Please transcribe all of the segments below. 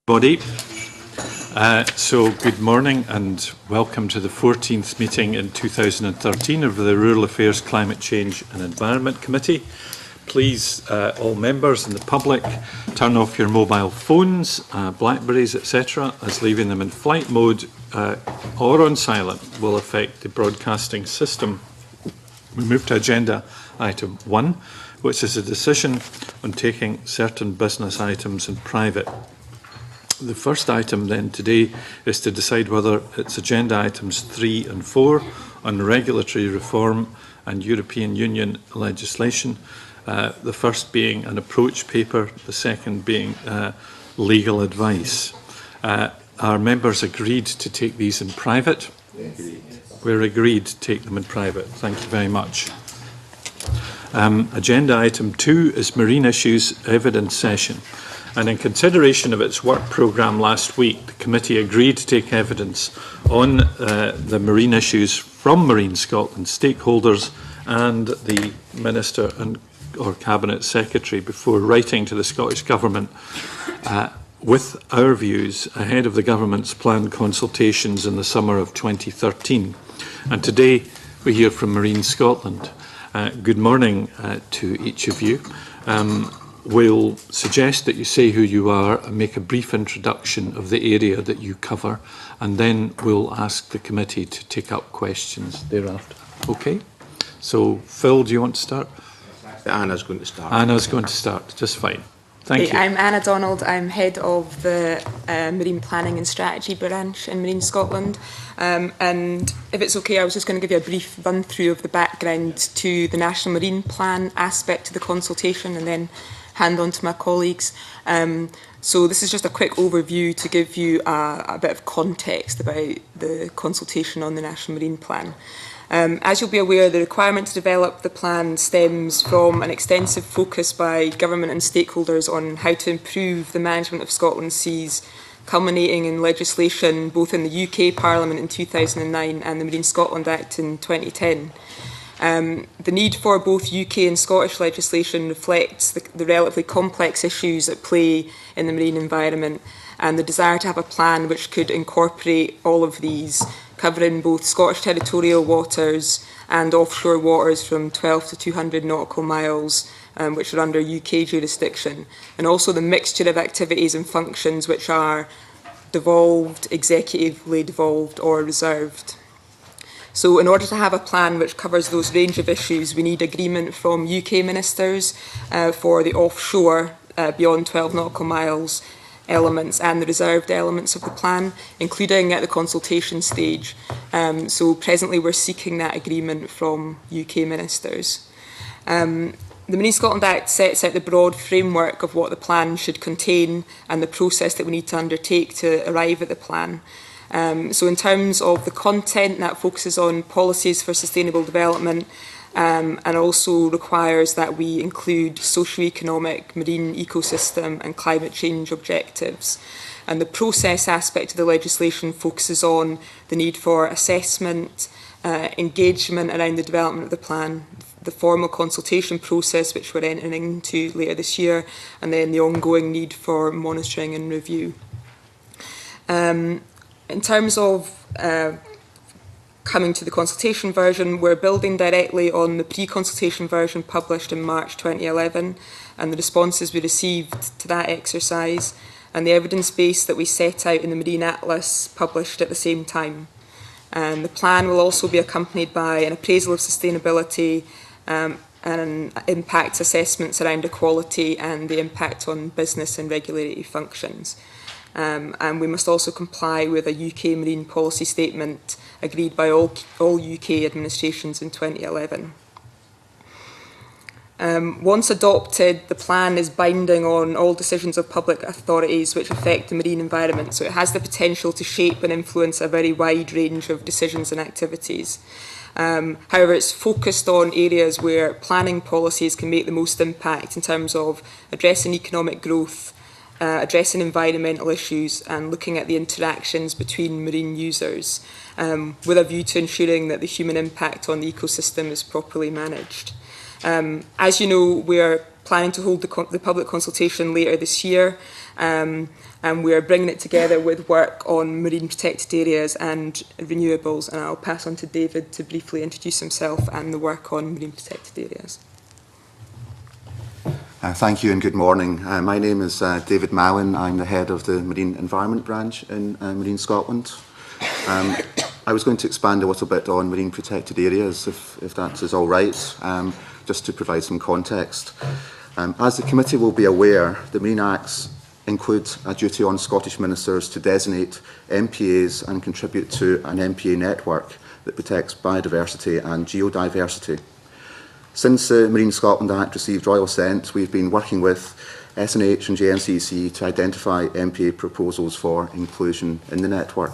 Body. So good morning and welcome to the 14th meeting in 2013 of the Rural Affairs, Climate Change and Environment Committee. Please, all members and the public, turn off your mobile phones, Blackberries, etc., as leaving them in flight mode or on silent will affect the broadcasting system. We move to agenda item 1, which is a decision on taking certain business items in private. The first item then today is to decide whether it's agenda items 3 and 4 on regulatory reform and European Union legislation. The first being an approach paper, the second being legal advice. Our members agreed to take these in private. Yes. We're agreed to take them in private. Thank you very much. Agenda item 2 is Marine Issues Evidence Session. And in consideration of its work programme last week, the committee agreed to take evidence on the marine issues from Marine Scotland stakeholders and the Minister or Cabinet Secretary before writing to the Scottish Government with our views ahead of the Government's planned consultations in the summer of 2013. And today we hear from Marine Scotland. Good morning to each of you. We'll suggest that you say who you are and make a brief introduction of the area that you cover, and then we'll ask the committee to take up questions thereafter. Okay? So, Phil, do you want to start? Anna's going to start. Anna's going to start, just fine. Thank you. I'm Anna Donald. I'm head of the Marine Planning and Strategy branch in Marine Scotland. And if it's okay, I was just going to give you a brief run through of the background to the National Marine Plan aspect of the consultation and then hand on to my colleagues. So this is just a quick overview to give you a bit of context about the consultation on the National Marine Plan. As you'll be aware, the requirement to develop the plan stems from an extensive focus by government and stakeholders on how to improve the management of Scotland's seas, culminating in legislation both in the UK Parliament in 2009 and the Marine Scotland Act in 2010. The need for both UK and Scottish legislation reflects the relatively complex issues at play in the marine environment and the desire to have a plan which could incorporate all of these, covering both Scottish territorial waters and offshore waters from 12 to 200 nautical miles, which are under UK jurisdiction, and also the mixture of activities and functions which are devolved, executively devolved or reserved. So in order to have a plan which covers those range of issues, we need agreement from UK ministers for the offshore beyond 12 nautical miles elements and the reserved elements of the plan, including at the consultation stage. So presently we're seeking that agreement from UK ministers. The Marine Scotland Act sets out the broad framework of what the plan should contain and the process that we need to undertake to arrive at the plan. So in terms of the content, that focuses on policies for sustainable development and also requires that we include socio-economic, marine ecosystem and climate change objectives. And the process aspect of the legislation focuses on the need for assessment, engagement around the development of the plan, the formal consultation process which we're entering into later this year, and then the ongoing need for monitoring and review. In terms of coming to the consultation version, we're building directly on the pre-consultation version published in March 2011 and the responses we received to that exercise and the evidence base that we set out in the Marine Atlas published at the same time. The plan will also be accompanied by an appraisal of sustainability and impact assessments around equality and the impact on business and regulatory functions. And we must also comply with a UK marine policy statement agreed by all UK administrations in 2011. Once adopted, the plan is binding on all decisions of public authorities which affect the marine environment, so it has the potential to shape and influence a very wide range of decisions and activities. However, it's focused on areas where planning policies can make the most impact in terms of addressing economic growth, addressing environmental issues and looking at the interactions between marine users with a view to ensuring that the human impact on the ecosystem is properly managed. As you know, we're planning to hold the public consultation later this year, and we are bringing it together with work on marine protected areas and renewables. And I'll pass on to David to briefly introduce himself and the work on marine protected areas. Thank you and good morning. My name is David Mallon. I'm the head of the Marine Environment Branch in Marine Scotland. I was going to expand a little bit on marine protected areas, if that is all right, just to provide some context. As the committee will be aware, the Marine Acts include a duty on Scottish ministers to designate MPAs and contribute to an MPA network that protects biodiversity and geodiversity. Since the Marine Scotland Act received royal assent, we've been working with SNH and JNCC to identify MPA proposals for inclusion in the network.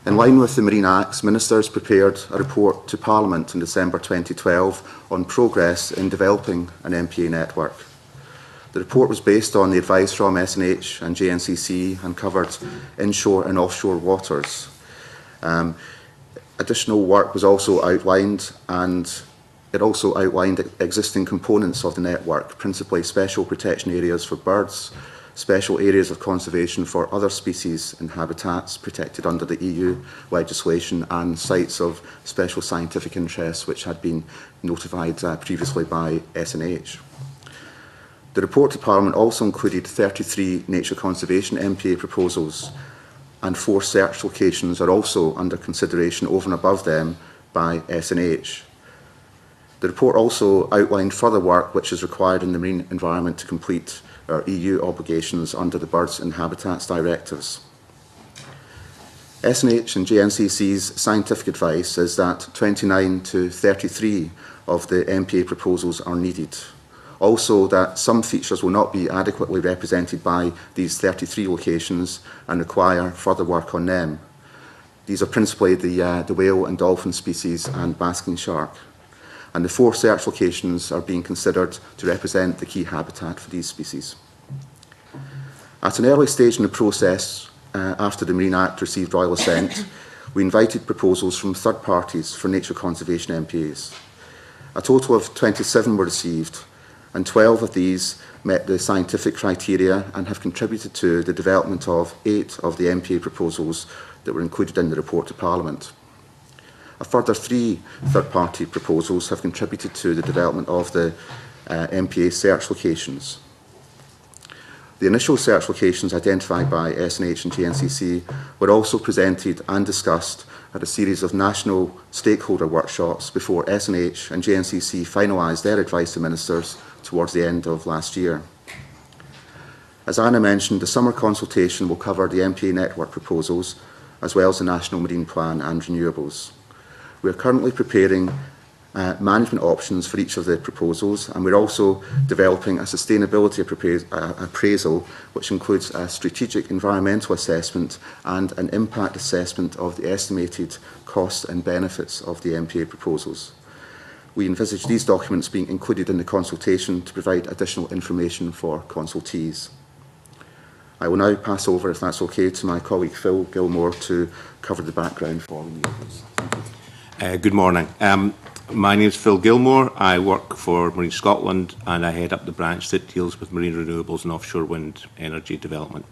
In line with the Marine Acts, ministers prepared a report to Parliament in December 2012 on progress in developing an MPA network. The report was based on the advice from SNH and JNCC and covered inshore and offshore waters. Additional work was also outlined, and it also outlined existing components of the network, principally special protection areas for birds, special areas of conservation for other species and habitats protected under the EU legislation, and sites of special scientific interest which had been notified previously by SNH. The report to Parliament also included 33 nature conservation MPA proposals, and 4 search locations are also under consideration over and above them by SNH. The report also outlined further work which is required in the marine environment to complete our EU obligations under the Birds and Habitats Directives. SNH and JNCC's scientific advice is that 29 to 33 of the MPA proposals are needed. Also, that some features will not be adequately represented by these 33 locations and require further work on them. These are principally the whale and dolphin species and basking shark. And the 4 search locations are being considered to represent the key habitat for these species. At an early stage in the process, after the Marine Act received royal assent, we invited proposals from third parties for nature conservation MPAs. A total of 27 were received, and 12 of these met the scientific criteria and have contributed to the development of 8 of the MPA proposals that were included in the report to Parliament. A further 3 third-party proposals have contributed to the development of the MPA search locations. The initial search locations identified by SNH and JNCC were also presented and discussed at a series of national stakeholder workshops before SNH and JNCC finalised their advice to ministers towards the end of last year. As Anna mentioned, the summer consultation will cover the MPA network proposals as well as the National Marine Plan and renewables. We are currently preparing management options for each of the proposals, and we're also developing a sustainability appraisal which includes a strategic environmental assessment and an impact assessment of the estimated costs and benefits of the MPA proposals. We envisage these documents being included in the consultation to provide additional information for consultees. I will now pass over, if that's okay, to my colleague Phil Gilmore to cover the background for renewables. Good morning. My name is Phil Gilmore. I work for Marine Scotland and I head up the branch that deals with marine renewables and offshore wind energy development.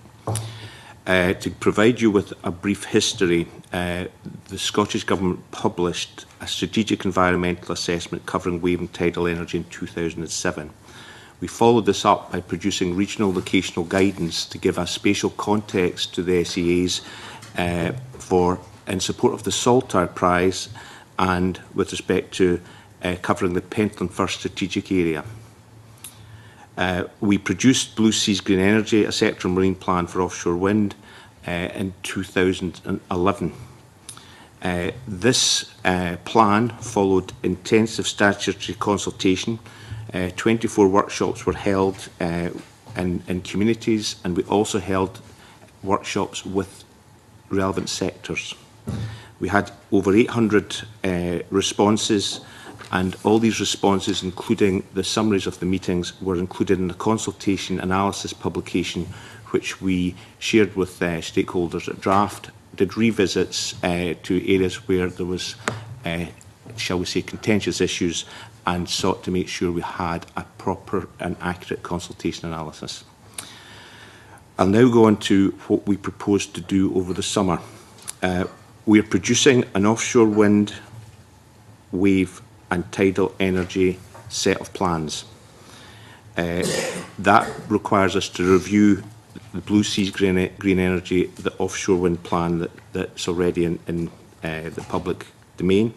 To provide you with a brief history, the Scottish Government published a strategic environmental assessment covering wave and tidal energy in 2007. We followed this up by producing regional locational guidance to give a spatial context to the SEAs in support of the Saltire Prize and with respect to covering the Pentland First strategic area. We produced Blue Seas Green Energy, a sector marine plan for offshore wind in 2011. This plan followed intensive statutory consultation. 24 workshops were held in communities, and we also held workshops with relevant sectors. We had over 800 responses, and all these responses, including the summaries of the meetings, were included in the consultation analysis publication, which we shared with stakeholders at draft, did revisits to areas where there was, shall we say, contentious issues, and sought to make sure we had a proper and accurate consultation analysis. I'll now go on to what we propose to do over the summer. We are producing an offshore wind, wave and tidal energy set of plans. That requires us to review the Blue Seas Green Energy, the offshore wind plan that's already in the public domain,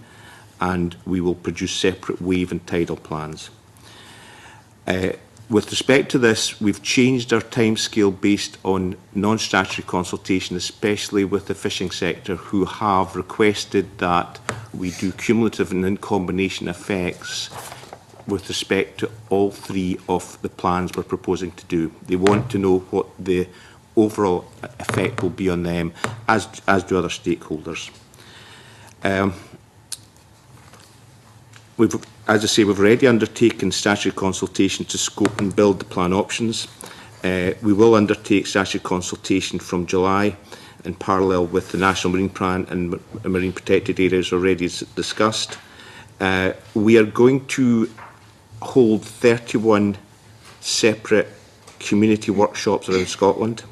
and we will produce separate wave and tidal plans. With respect to this, we've changed our timescale based on non-statutory consultation, especially with the fishing sector, who have requested that we do cumulative and in combination effects with respect to all three of the plans we're proposing to do. They want to know what the overall effect will be on them, as do other stakeholders. As I say, we've already undertaken statutory consultation to scope and build the plan options. We will undertake statutory consultation from July in parallel with the National Marine Plan and Marine Protected Areas already discussed. We are going to hold 31 separate community workshops around Scotland.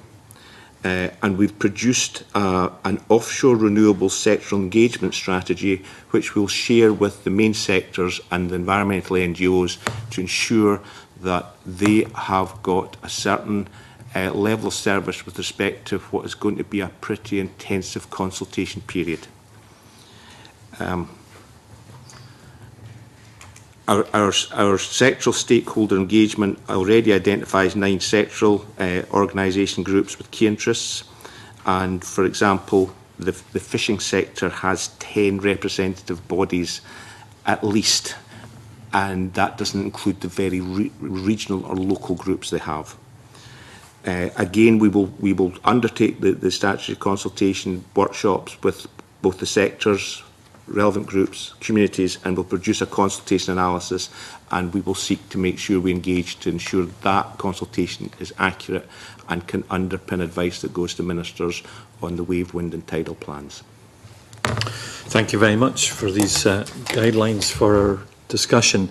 And we've produced an offshore renewable sectoral engagement strategy which we'll share with the main sectors and the environmental NGOs to ensure that they have got a certain level of service with respect to what is going to be a pretty intensive consultation period. Our sectoral stakeholder engagement already identifies 9 sectoral organisation groups with key interests, and for example the fishing sector has 10 representative bodies at least, and that doesn't include the very regional or local groups they have. Again, we will undertake the statutory consultation workshops with both the sectors, relevant groups, communities, and will produce a consultation analysis, and we will seek to make sure we engage to ensure that consultation is accurate and can underpin advice that goes to ministers on the wave, wind and tidal plans. Thank you very much for these guidelines for our discussion.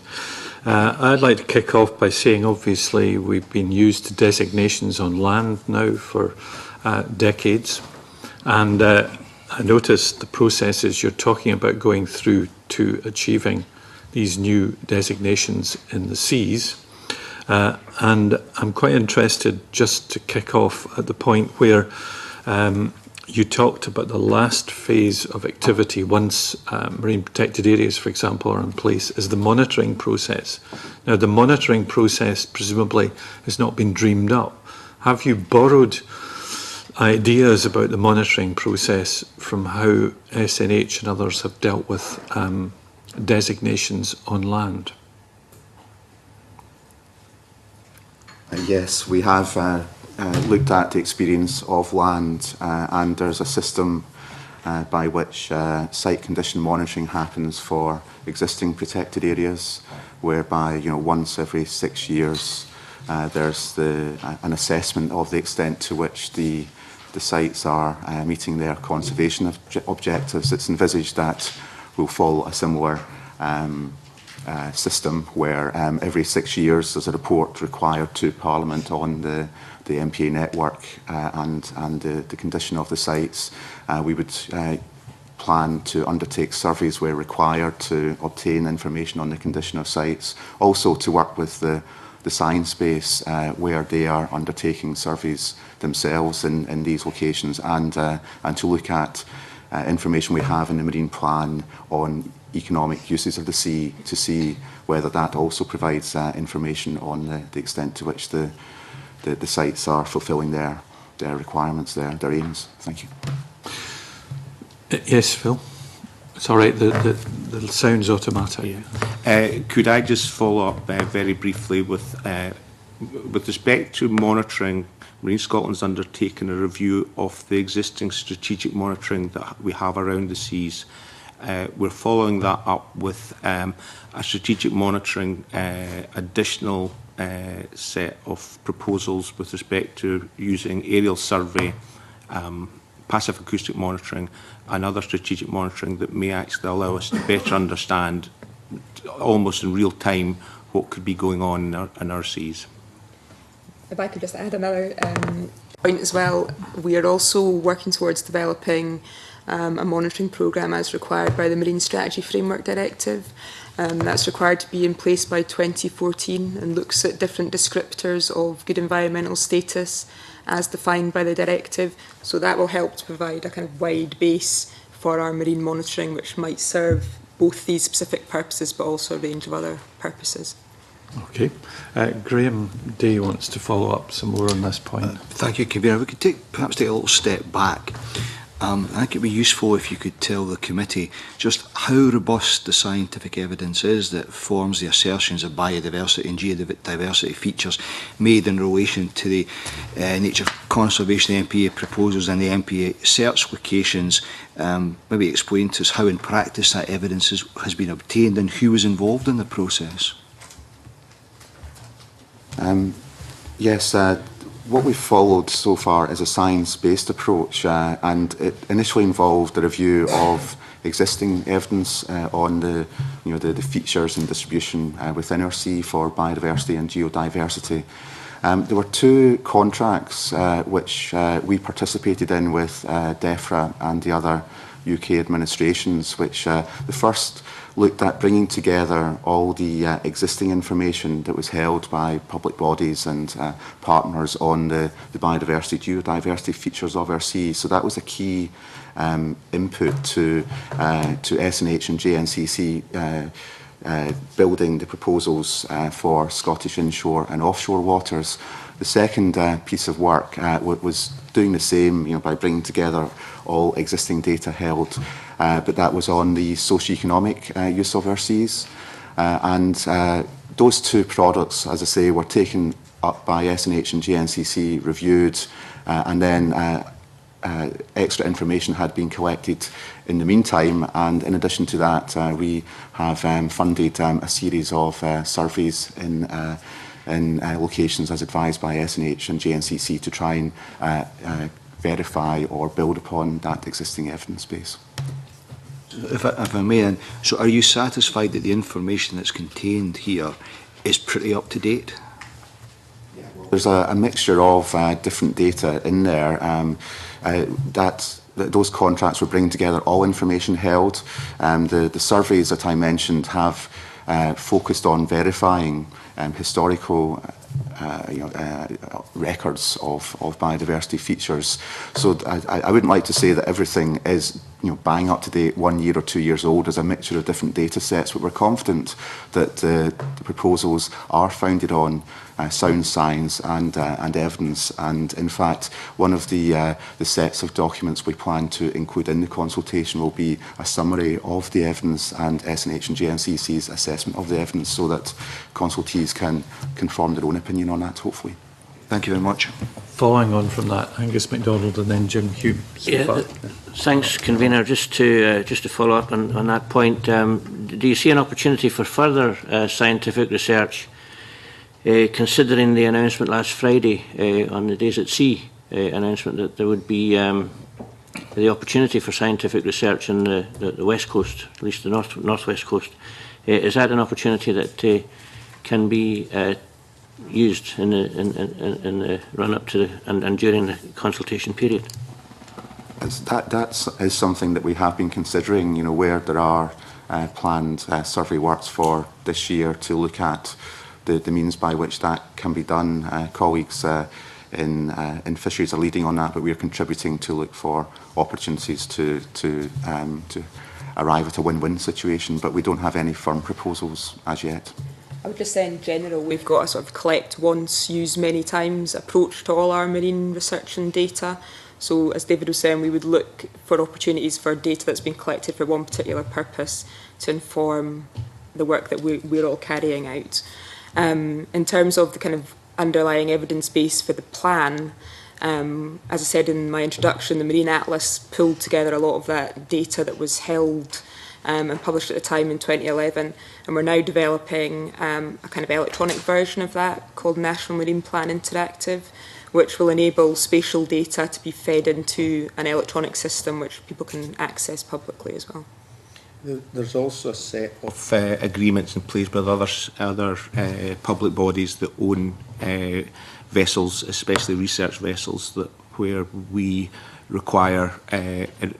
I'd like to kick off by saying obviously we've been used to designations on land now for decades, and I noticed the processes you're talking about going through to achieving these new designations in the seas. And I'm quite interested just to kick off at the point where you talked about the last phase of activity once marine protected areas, for example, are in place, is the monitoring process. Now, the monitoring process presumably has not been dreamed up. Have you borrowed ideas about the monitoring process from how SNH and others have dealt with designations on land? Yes, we have looked at the experience of land, and there's a system by which site condition monitoring happens for existing protected areas, whereby once every 6 years there's an assessment of the extent to which the sites are meeting their conservation objectives. It's envisaged that we'll follow a similar system where every 6 years there's a report required to Parliament on the MPA network and the condition of the sites. We would plan to undertake surveys where required to obtain information on the condition of sites, also to work with the science base where they are undertaking surveys themselves in these locations, and to look at information we have in the Marine Plan on economic uses of the sea, to see whether that also provides information on the extent to which the sites are fulfilling their requirements, their aims. Thank you. Yes, Phil. It's all right, the sound's automatic. Could I just follow up very briefly with respect to monitoring? Marine Scotland's undertaken a review of the existing strategic monitoring that we have around the seas. We're following that up with a strategic monitoring additional set of proposals with respect to using aerial survey, passive acoustic monitoring and other strategic monitoring that may actually allow us to better understand almost in real time what could be going on in our seas. If I could just add another point as well, we are also working towards developing a monitoring programme as required by the Marine Strategy Framework Directive. That's required to be in place by 2014 and looks at different descriptors of good environmental status as defined by the directive. So that will help to provide a kind of wide base for our marine monitoring, which might serve both these specific purposes but also a range of other purposes. Okay. Graham Day wants to follow up some more on this point. Thank you, Convener. We could perhaps take a little step back. I think it would be useful if you could tell the committee just how robust the scientific evidence is that forms the assertions of biodiversity and geodiversity features made in relation to the nature conservation MPA proposals and the MPA search locations. Maybe explain to us how in practice that evidence has been obtained and who was involved in the process. Yes, what we've followed so far is a science-based approach, and it initially involved a review of existing evidence on the features and distribution within our sea for biodiversity and geodiversity. There were two contracts which we participated in with DEFRA and the other UK administrations, which the first looked at bringing together all the existing information that was held by public bodies and partners on the biodiversity, geodiversity features of our sea. So that was a key input to SNH and JNCC building the proposals for Scottish inshore and offshore waters. The second piece of work was doing the same, by bringing together all existing data held, but that was on the socio-economic use of our seas. And those two products, as I say, were taken up by SNH and JNCC, reviewed, and then extra information had been collected in the meantime. And in addition to that, we have funded a series of surveys in locations as advised by SNH and JNCC to try and verify or build upon that existing evidence base. If I may then, so are you satisfied that the information that's contained here is pretty up to date? There's a mixture of different data in there. Those contracts will bring together all information held. The surveys that I mentioned have focused on verifying historical records of biodiversity features. So I wouldn't like to say that everything is bang up to date, 1 year or 2 years old. As a mixture of different data sets, but we're confident that the proposals are founded on sound science and evidence. And in fact, one of the sets of documents we plan to include in the consultation will be a summary of the evidence and SNH and JNCC's assessment of the evidence, so that consultees can form their own opinion on that, hopefully. Thank you very much. Following on from that, Angus MacDonald and then Jim Hume. Thanks, Convener. Just to follow up on that point, do you see an opportunity for further scientific research, considering the announcement last Friday on the Days at Sea announcement that there would be the opportunity for scientific research on the west coast, at least the northwest coast? Is that an opportunity that can be used in the run-up to and during the consultation period? That is something that we have been considering, where there are planned survey works for this year to look at the means by which that can be done. Colleagues in fisheries are leading on that, but we are contributing to look for opportunities to arrive at a win-win situation, but we don't have any firm proposals as yet. I would just say in general, we've got a sort of collect once, use many times approach to all our marine research and data. So as David was saying, we would look for opportunities for data that's been collected for one particular purpose to inform the work that we're all carrying out. In terms of the kind of underlying evidence base for the plan, as I said in my introduction, the Marine Atlas pulled together a lot of that data that was held and published at the time in 2011, and we're now developing a kind of electronic version of that called National Marine Plan Interactive, which will enable spatial data to be fed into an electronic system which people can access publicly as well. There's also a set of agreements in place with other public bodies that own vessels, especially research vessels, where we require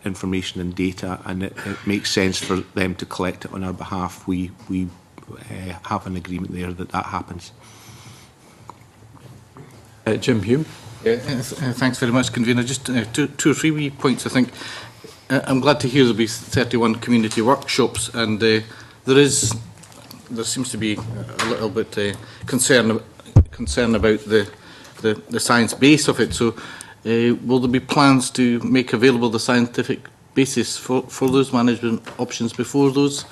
information and data, and it makes sense for them to collect it on our behalf. We have an agreement there that happens. Jim Hume. Thanks very much, Convener. Just two or three wee points, I think. I'm glad to hear there'll be 31 community workshops, and there seems to be a little bit concern about the science base of it. So will there be plans to make available the scientific basis for those management options before those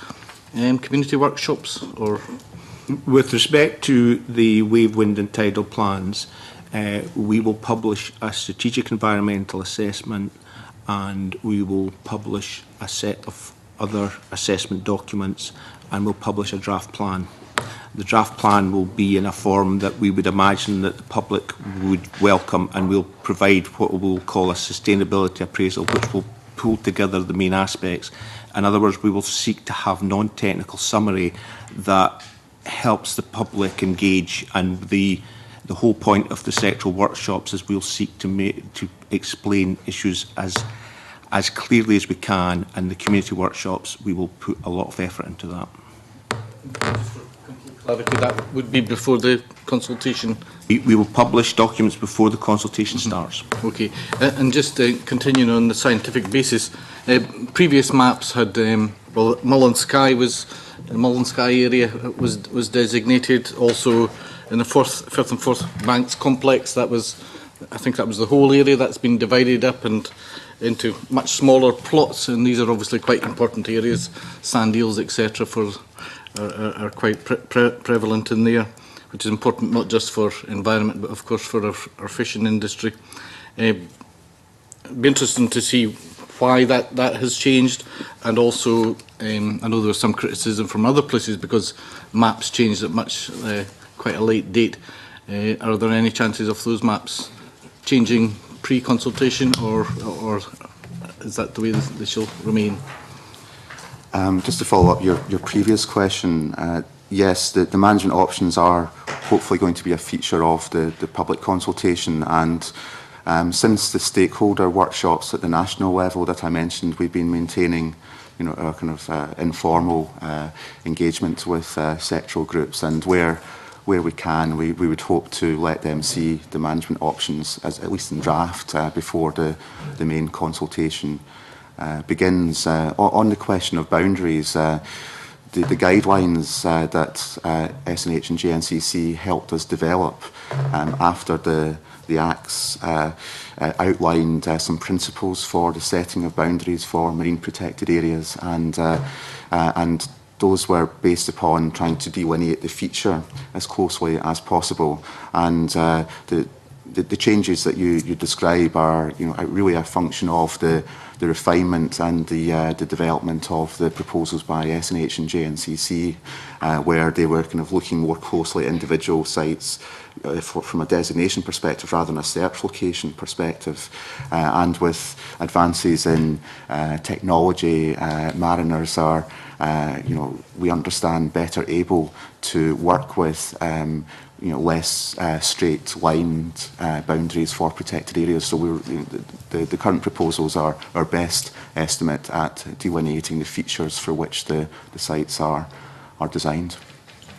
community workshops? Or with respect to the wave, wind and tidal plans, we will publish a strategic environmental assessment, and we will publish a set of other assessment documents, and we'll publish a draft plan. The draft plan will be in a form that we would imagine that the public would welcome, and we'll provide what we'll call a sustainability appraisal, which will pull together the main aspects. In other words, we will seek to have non-technical summary that helps the public engage, and the whole point of the sectoral workshops is we'll seek to explain issues as clearly as we can, and the community workshops, we will put a lot of effort into that. clarity, that would be before the consultation? We will publish documents before the consultation starts. Okay, and just continuing on the scientific basis, previous maps had, well, Mullen Sky area was designated, also in the Firth and Forth Banks complex. That was, I think that was the whole area that's been divided up and into much smaller plots, and these are obviously quite important areas. Sand eels, etc., are quite prevalent in there, which is important not just for environment, but of course for our fishing industry. It'd be interesting to see why that has changed, and also I know there was some criticism from other places because maps changed at quite a late date. Are there any chances of those maps changing pre-consultation, or is that the way they shall remain? Just to follow up your previous question, yes, the management options are hopefully going to be a feature of the public consultation, and since the stakeholder workshops at the national level that I mentioned, we've been maintaining a kind of informal engagement with sectoral groups, and where we can, we would hope to let them see the management options, as at least in draft, before the main consultation begins. On the question of boundaries, the guidelines that SNH and JNCC helped us develop after the Acts outlined some principles for the setting of boundaries for marine protected areas, and those were based upon trying to delineate the feature as closely as possible. And the changes that you describe are really a function of the refinement and the development of the proposals by SNH and JNCC, where they were kind of looking more closely at individual sites from a designation perspective rather than a search location perspective. And with advances in technology, mariners are, we understand, better able to work with less straight-lined boundaries for protected areas. So the current proposals are our best estimate at delineating the features for which the sites are designed.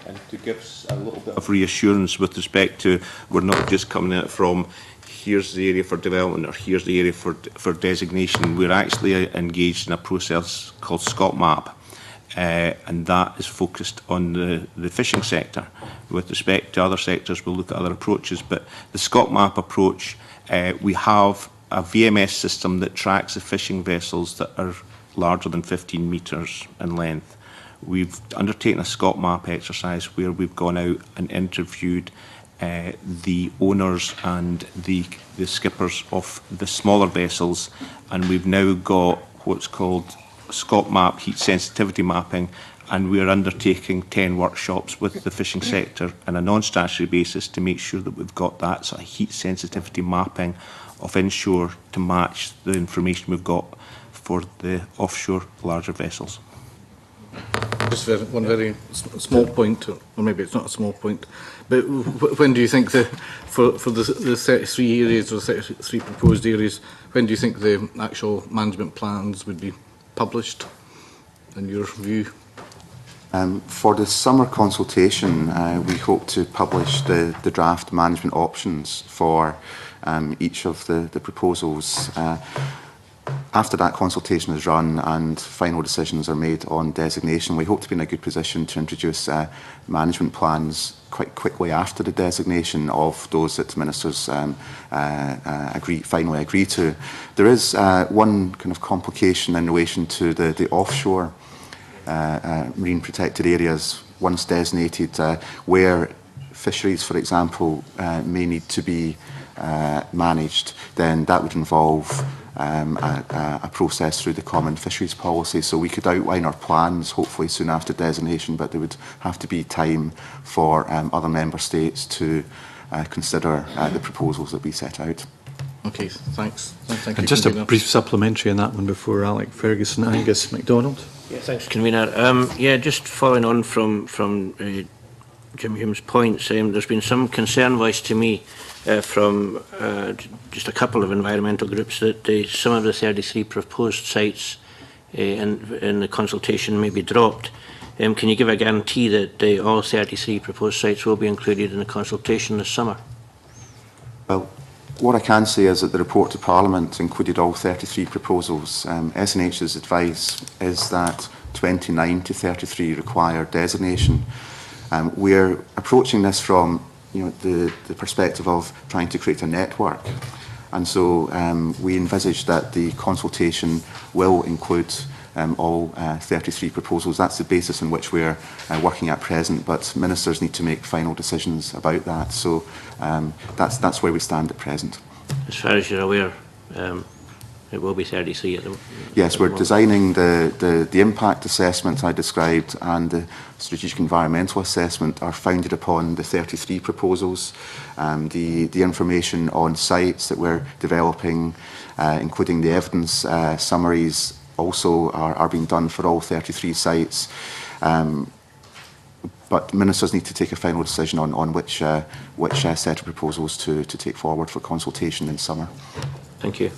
And to give us a little bit of reassurance with respect to, we're not just coming at it from here's the area for development or here's the area for designation. We're actually engaged in a process called ScotMap, and that is focused on the fishing sector. With respect to other sectors, we'll look at other approaches, but the ScotMap approach, we have a VMS system that tracks the fishing vessels that are larger than 15 metres in length. We've undertaken a ScotMap exercise where we've gone out and interviewed the owners and the skippers of the smaller vessels, and we've now got what's called ScotMap heat sensitivity mapping, and we are undertaking 10 workshops with the fishing sector on a non-statutory basis to make sure that we've got that sort of heat sensitivity mapping of inshore to match the information we've got for the offshore larger vessels. Just one very small point, or maybe it's not a small point, but when do you think for the 33 areas or 33 proposed areas, when do you think the actual management plans would be published, in your view? For the summer consultation, we hope to publish the draft management options for each of the proposals. After that consultation is run and final decisions are made on designation, we hope to be in a good position to introduce management plans quite quickly after the designation of those that ministers finally agree to. There is one kind of complication in relation to the offshore marine protected areas once designated, where fisheries, for example, may need to be managed. Then that would involve a process through the common fisheries policy. So we could outline our plans hopefully soon after designation, but there would have to be time for other member states to consider the proposals that we set out. Okay, thanks. Thank And you, just a Convener. brief supplementary on that one before Alec Ferguson. Angus MacDonald. Yeah, thanks, Convener. Yeah, just following on from Jim Hume's points, there's been some concern voiced to me from just a couple of environmental groups that some of the 33 proposed sites in the consultation may be dropped. Can you give a guarantee that all 33 proposed sites will be included in the consultation this summer? Well, what I can say is that the report to Parliament included all 33 proposals. SNH's advice is that 29 to 33 require designation. We're approaching this from the perspective of trying to create a network. And so we envisage that the consultation will include all 33 proposals. That's the basis on which we're working at present, but ministers need to make final decisions about that. So that's where we stand at present. As far as you're aware, it will be 33 at the moment. Yes, we're designing the impact assessment I described and the strategic environmental assessment are founded upon the 33 proposals. The information on sites that we're developing, including the evidence summaries, also are being done for all 33 sites. But ministers need to take a final decision on which set of proposals to take forward for consultation in summer. Thank you.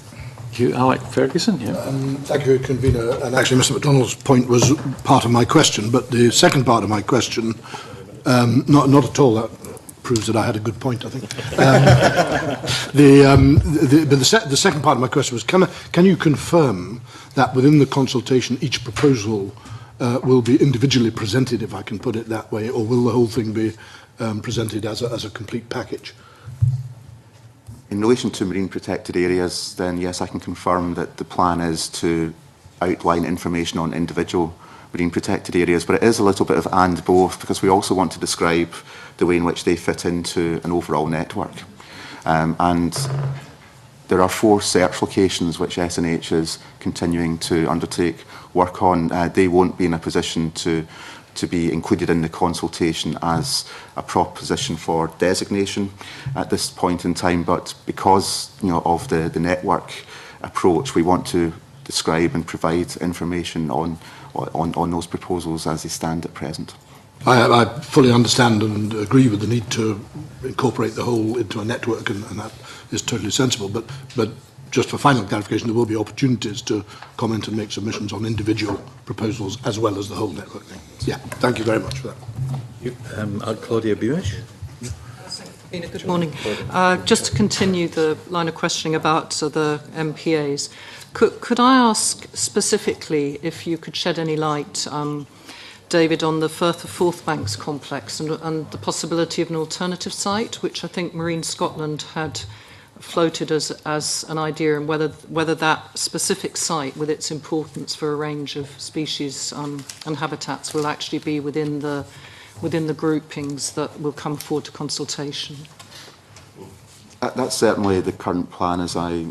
You, Alec Ferguson. Yeah. Thank you, Convener. And actually, Mr MacDonald's point was part of my question, but the second part of my question, not at all. That proves that I had a good point, I think. The second part of my question was, can you confirm that within the consultation, each proposal will be individually presented, if I can put it that way, or will the whole thing be presented as a complete package? In relation to marine protected areas, then yes, I can confirm that the plan is to outline information on individual marine protected areas, but it is a little bit of and both, because we also want to describe the way in which they fit into an overall network. And there are 4 search locations which SNH is continuing to undertake work on. They won't be in a position to be included in the consultation as a proposition for designation at this point in time, but because of the network approach, we want to describe and provide information on those proposals as they stand at present. I fully understand and agree with the need to incorporate the whole into a network, and that is totally sensible, but just for final clarification, there will be opportunities to comment and make submissions on individual proposals as well as the whole network thing. Yeah, thank you very much for that. You, Claudia Buish. Good morning. Just to continue the line of questioning about the MPAs, could I ask specifically if you could shed any light, David, on the Firth of Forthbanks complex and the possibility of an alternative site, which I think Marine Scotland had floated as an idea, and whether that specific site, with its importance for a range of species and habitats, will actually be within the groupings that will come forward to consultation. That's certainly the current plan, as I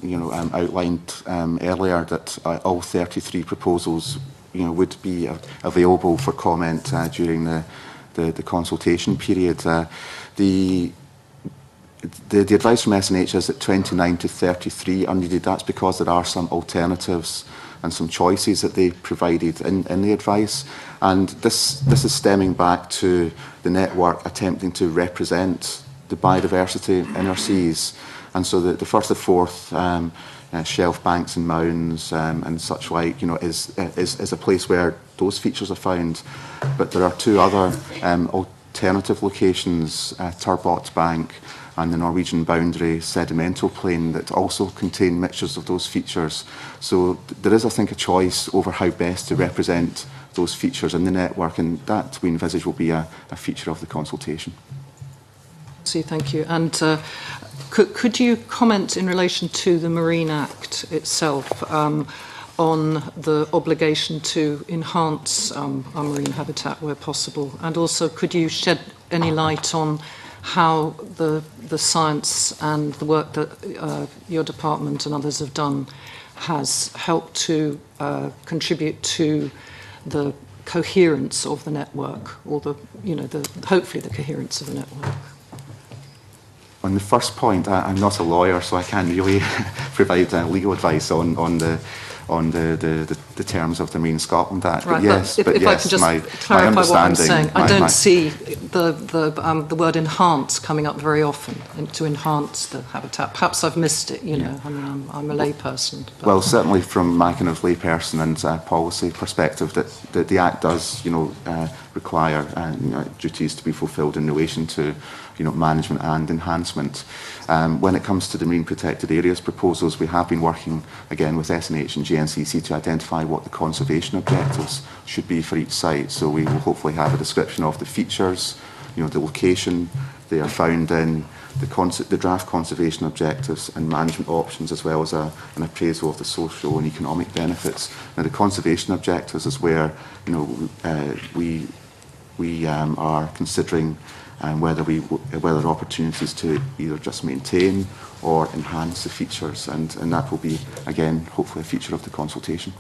outlined earlier, that all 33 proposals would be available for comment during the consultation period. The advice from SNH is that 29 to 33 are needed. That's because there are some alternatives and some choices that they provided in the advice. And this is stemming back to the network attempting to represent the biodiversity in our seas. And so the first to fourth shelf banks and mounds and such like, is a place where those features are found. But there are two other alternative locations, Turbot Bank and the Norwegian boundary sedimental plain, that also contain mixtures of those features. So there is, I think, a choice over how best to represent those features in the network, and that we envisage will be a feature of the consultation. See, thank you. And could you comment in relation to the Marine Act itself on the obligation to enhance our marine habitat where possible? And also, could you shed any light on how the science and the work that your department and others have done has helped to contribute to the coherence of the network, or hopefully the coherence of the network? On the first point, I'm not a lawyer, so I can't really provide legal advice on the terms of the Marine Scotland Act. Right, but yes, if I can just clarify what I'm saying, I don't see the word enhance coming up very often, to enhance the habitat. Perhaps I've missed it. I mean, I'm a layperson. Well, certainly from my kind of layperson and policy perspective, that the Act does, require duties to be fulfilled in relation to management and enhancement. When it comes to the marine protected areas proposals, we have been working again with SNH and GNCC to identify what the conservation objectives should be for each site. So we will hopefully have a description of the features, the location they are found in, the draft conservation objectives and management options, as well as an appraisal of the social and economic benefits. Now, the conservation objectives is where we are considering whether opportunities to either just maintain or enhance the features, and that will be, again, hopefully a feature of the consultation.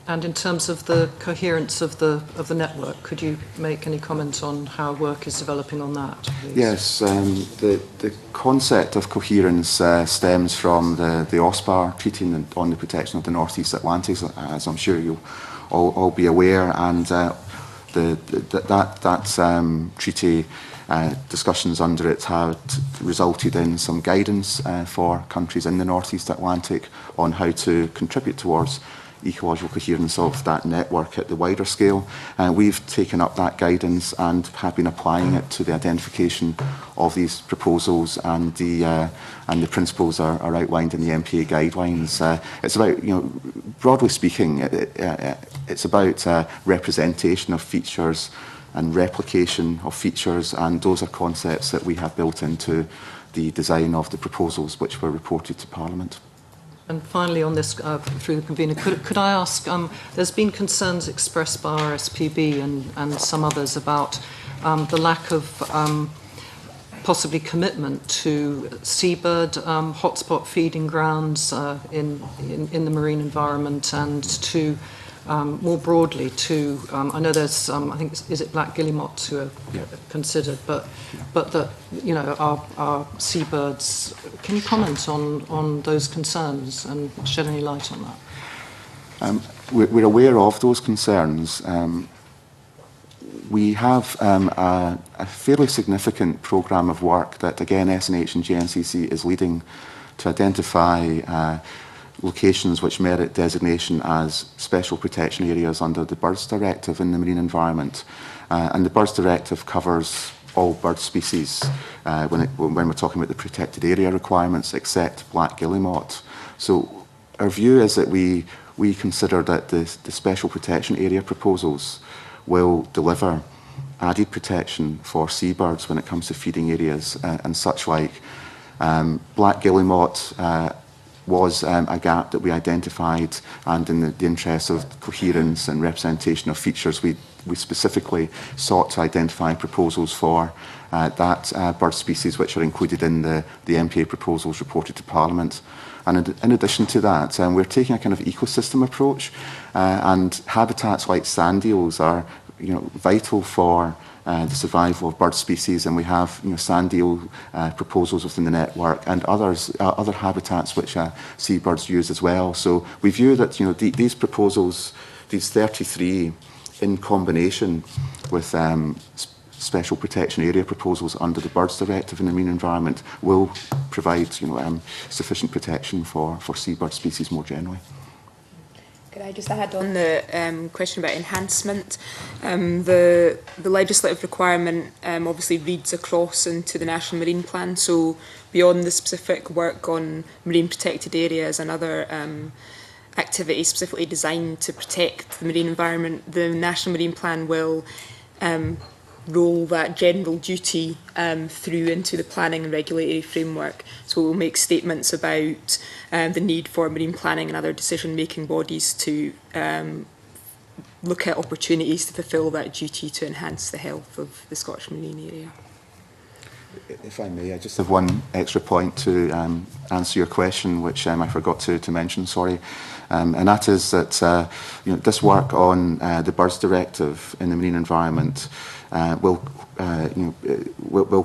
And in terms of the coherence of the network, could you make any comment on how work is developing on that, please? Yes, the concept of coherence stems from the OSPAR Treaty on the Protection of the North East Atlantic, as I'm sure you'll all be aware, and that treaty discussions under it had resulted in some guidance for countries in the North East Atlantic on how to contribute towards ecological coherence of that network at the wider scale. We've taken up that guidance and have been applying it to the identification of these proposals, and the principles are outlined in the MPA guidelines. It's about, broadly speaking, it's about representation of features and replication of features, and those are concepts that we have built into the design of the proposals which were reported to Parliament. And finally on this, through the convener, could I ask, there's been concerns expressed by RSPB and some others about the lack of possibly commitment to seabird hotspot feeding grounds in the marine environment, and to more broadly to, I know there's, I think, is it black guillemot who are considered, but that, our seabirds, can you comment on those concerns and shed any light on that? We're aware of those concerns. We have a fairly significant programme of work that, again, SNH and GNCC is leading to identify locations which merit designation as special protection areas under the Birds Directive in the marine environment. And the Birds Directive covers all bird species when we're talking about the protected area requirements, except black guillemot. So our view is that we consider that the special protection area proposals will deliver added protection for seabirds when it comes to feeding areas and such like. Black guillemot was a gap that we identified, and in the interest of coherence and representation of features, we specifically sought to identify proposals for that bird species which are included in the MPA proposals reported to Parliament. And in addition to that, we're taking a kind of ecosystem approach, and habitats like sand eels are vital for the survival of bird species, and we have sand eel proposals within the network and other habitats which seabirds use as well. So we view that these proposals, these 33, in combination with special protection area proposals under the Birds Directive in the marine environment, will provide sufficient protection for seabird species more generally. Could I just add on the question about enhancement? The legislative requirement obviously reads across into the National Marine Plan, so beyond the specific work on marine protected areas and other activities specifically designed to protect the marine environment, the National Marine Plan will roll that general duty through into the planning and regulatory framework. So we'll make statements about the need for marine planning and other decision-making bodies to look at opportunities to fulfil that duty to enhance the health of the Scottish marine area. If I may, I just have one extra point to answer your question, which I forgot to mention, sorry. And that is that this work on the Birds Directive in the marine environment will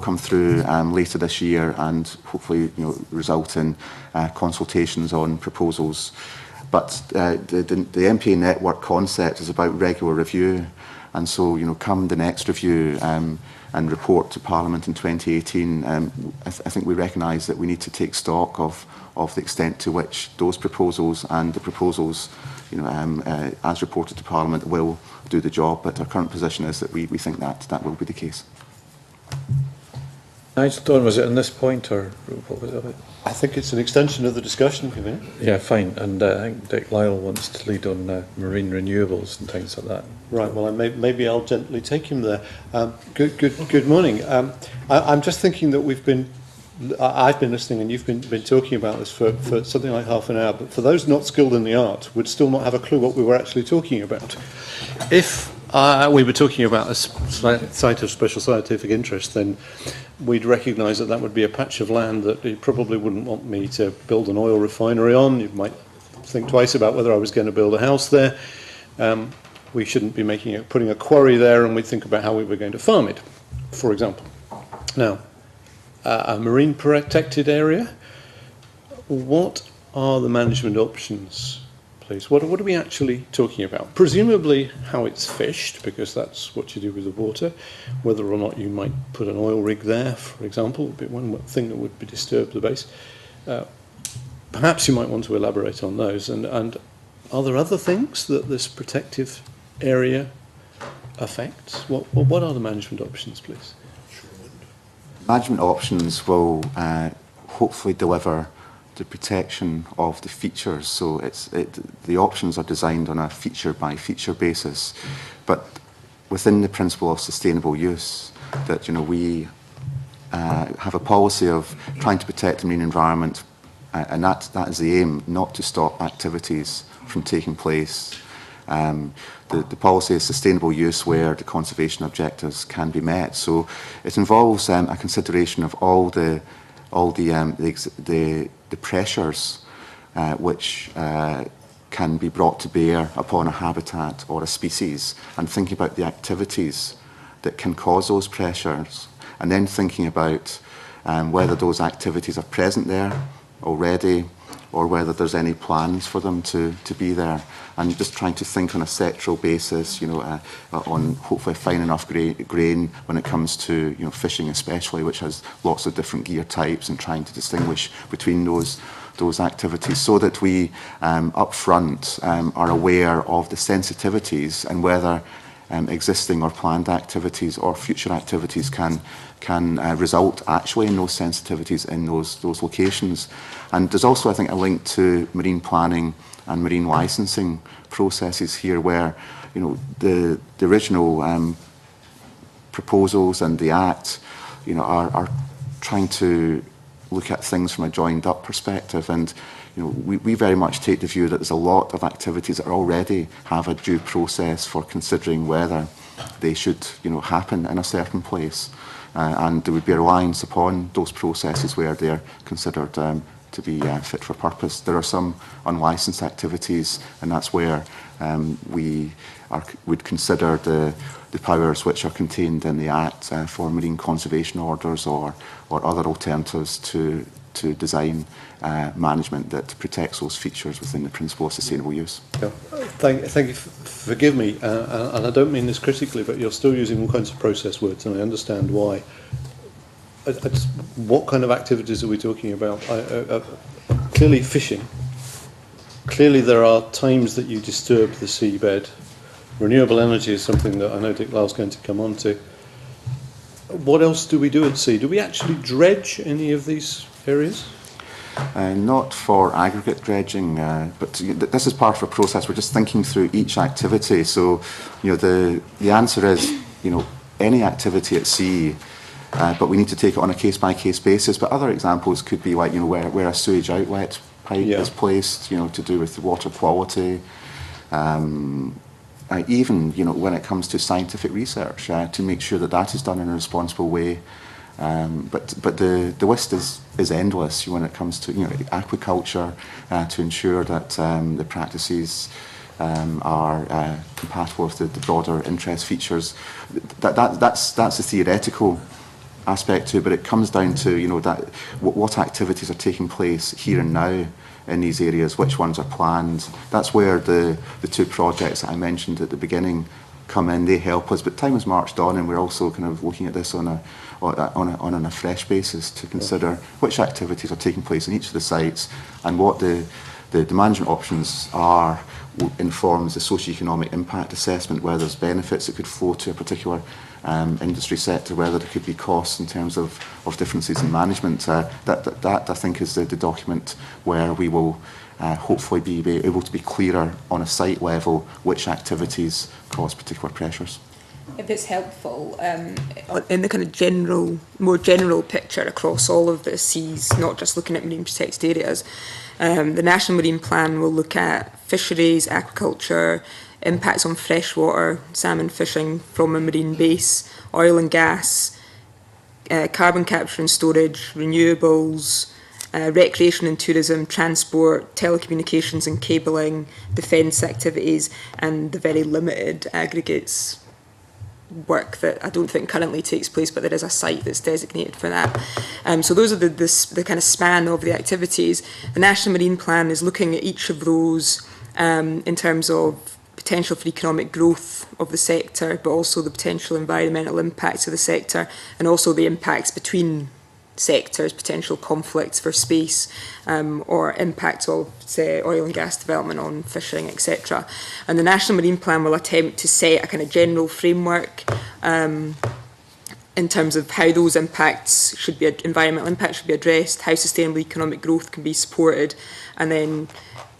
come through later this year and hopefully result in consultations on proposals. But the MPA network concept is about regular review, and so come the next review and report to Parliament in 2018, I think we recognise that we need to take stock of the extent to which those proposals and the proposals as reported to Parliament will do the job, but our current position is that we think that will be the case. Nigel Don, was it on this point, or what was it about? I think it's an extension of the discussion, Convener. Yeah, fine. And I think Dick Lyle wants to lead on marine renewables and things like that. Right. Well, maybe I'll gently take him there. Good morning. I'm just thinking that I've been listening, and you've been talking about this for something like half an hour. But for those not skilled in the art, would still not have a clue what we were actually talking about. If we were talking about a site of special scientific interest, then we'd recognise that would be a patch of land that you probably wouldn't want me to build an oil refinery on. You might think twice about whether I was going to build a house there. We shouldn't be putting a quarry there, and we'd think about how we were going to farm it, for example. Now, a marine protected area, what are the management options, please? What are we actually talking about? Presumably how it's fished, because that's what you do with the water. Whether or not you might put an oil rig there, for example, would be one thing that would disturb the base. Perhaps you might want to elaborate on those. And are there other things that this protective area affects? What are the management options, please? Management options will hopefully deliver the protection of the features. So the options are designed on a feature-by-feature basis, but within the principle of sustainable use, that we have a policy of trying to protect the marine environment, and that is the aim, not to stop activities from taking place. The policy is sustainable use where the conservation objectives can be met. So it involves a consideration of all the pressures which can be brought to bear upon a habitat or a species, and thinking about the activities that can cause those pressures, and then thinking about whether those activities are present there already, or whether there's any plans for them to be there, and just trying to think on a sectoral basis, on hopefully fine enough grain when it comes to fishing especially, which has lots of different gear types, and trying to distinguish between those activities, so that we up front are aware of the sensitivities and whether existing or planned activities or future activities can result actually in those sensitivities in those locations. And there's also, I think, a link to marine planning and marine licensing processes here, where the original proposals and the Act are trying to look at things from a joined up perspective, and we very much take the view that there's a lot of activities that already have a due process for considering whether they should happen in a certain place, and there would be a reliance upon those processes where they're considered fit for purpose. There are some unlicensed activities, and that's where would consider the powers which are contained in the Act for marine conservation orders or other alternatives to design management that protects those features within the principle of sustainable use. Yeah. Thank you. Forgive me, and I don't mean this critically, but you're still using all kinds of process words, and I understand why. What kind of activities are we talking about? Clearly fishing. Clearly there are times that you disturb the seabed. Renewable energy is something that I know Dick Lyle's going to come on to. What else do we do at sea? Do we actually dredge any of these areas? Not for aggregate dredging, but this is part of a process. We're just thinking through each activity. So, the answer is, any activity at sea, but we need to take it on a case-by-case basis. But other examples could be like, where a sewage outlet pipe is placed, to do with the water quality. Even, when it comes to scientific research, to make sure that is done in a responsible way. But the list is endless when it comes to aquaculture, to ensure that the practices are compatible with the broader interest features. That's the theoretical aspect to it, but it comes down to that what activities are taking place here and now in these areas, which ones are planned. That's where the two projects that I mentioned at the beginning come in. They help us, but time has marched on, and we're also kind of looking at this on a fresh basis to consider which activities are taking place in each of the sites and what the management options are. Informs the socio-economic impact assessment, where there's benefits that could flow to a particular industry sector, whether there could be costs in terms of differences in management. That I think is the document where we will hopefully be able to be clearer on a site level which activities cause particular pressures. If it's helpful, in the kind of more general picture across all of the seas, not just looking at marine protected areas, the National Marine Plan will look at fisheries, aquaculture, impacts on freshwater, salmon fishing from a marine base, oil and gas, carbon capture and storage, renewables, recreation and tourism, transport, telecommunications and cabling, defence activities, and the very limited aggregates work that I don't think currently takes place, but there is a site that's designated for that. So those are the kind of span of the activities. The National Marine Plan is looking at each of those in terms of potential for economic growth of the sector, but also the potential environmental impacts of the sector, and also the impacts between sectors, potential conflicts for space, or impacts of, say, oil and gas development on fishing, etc. And the National Marine Plan will attempt to set a kind of general framework in terms of how those impacts should be, environmental impacts should be addressed, how sustainable economic growth can be supported, and then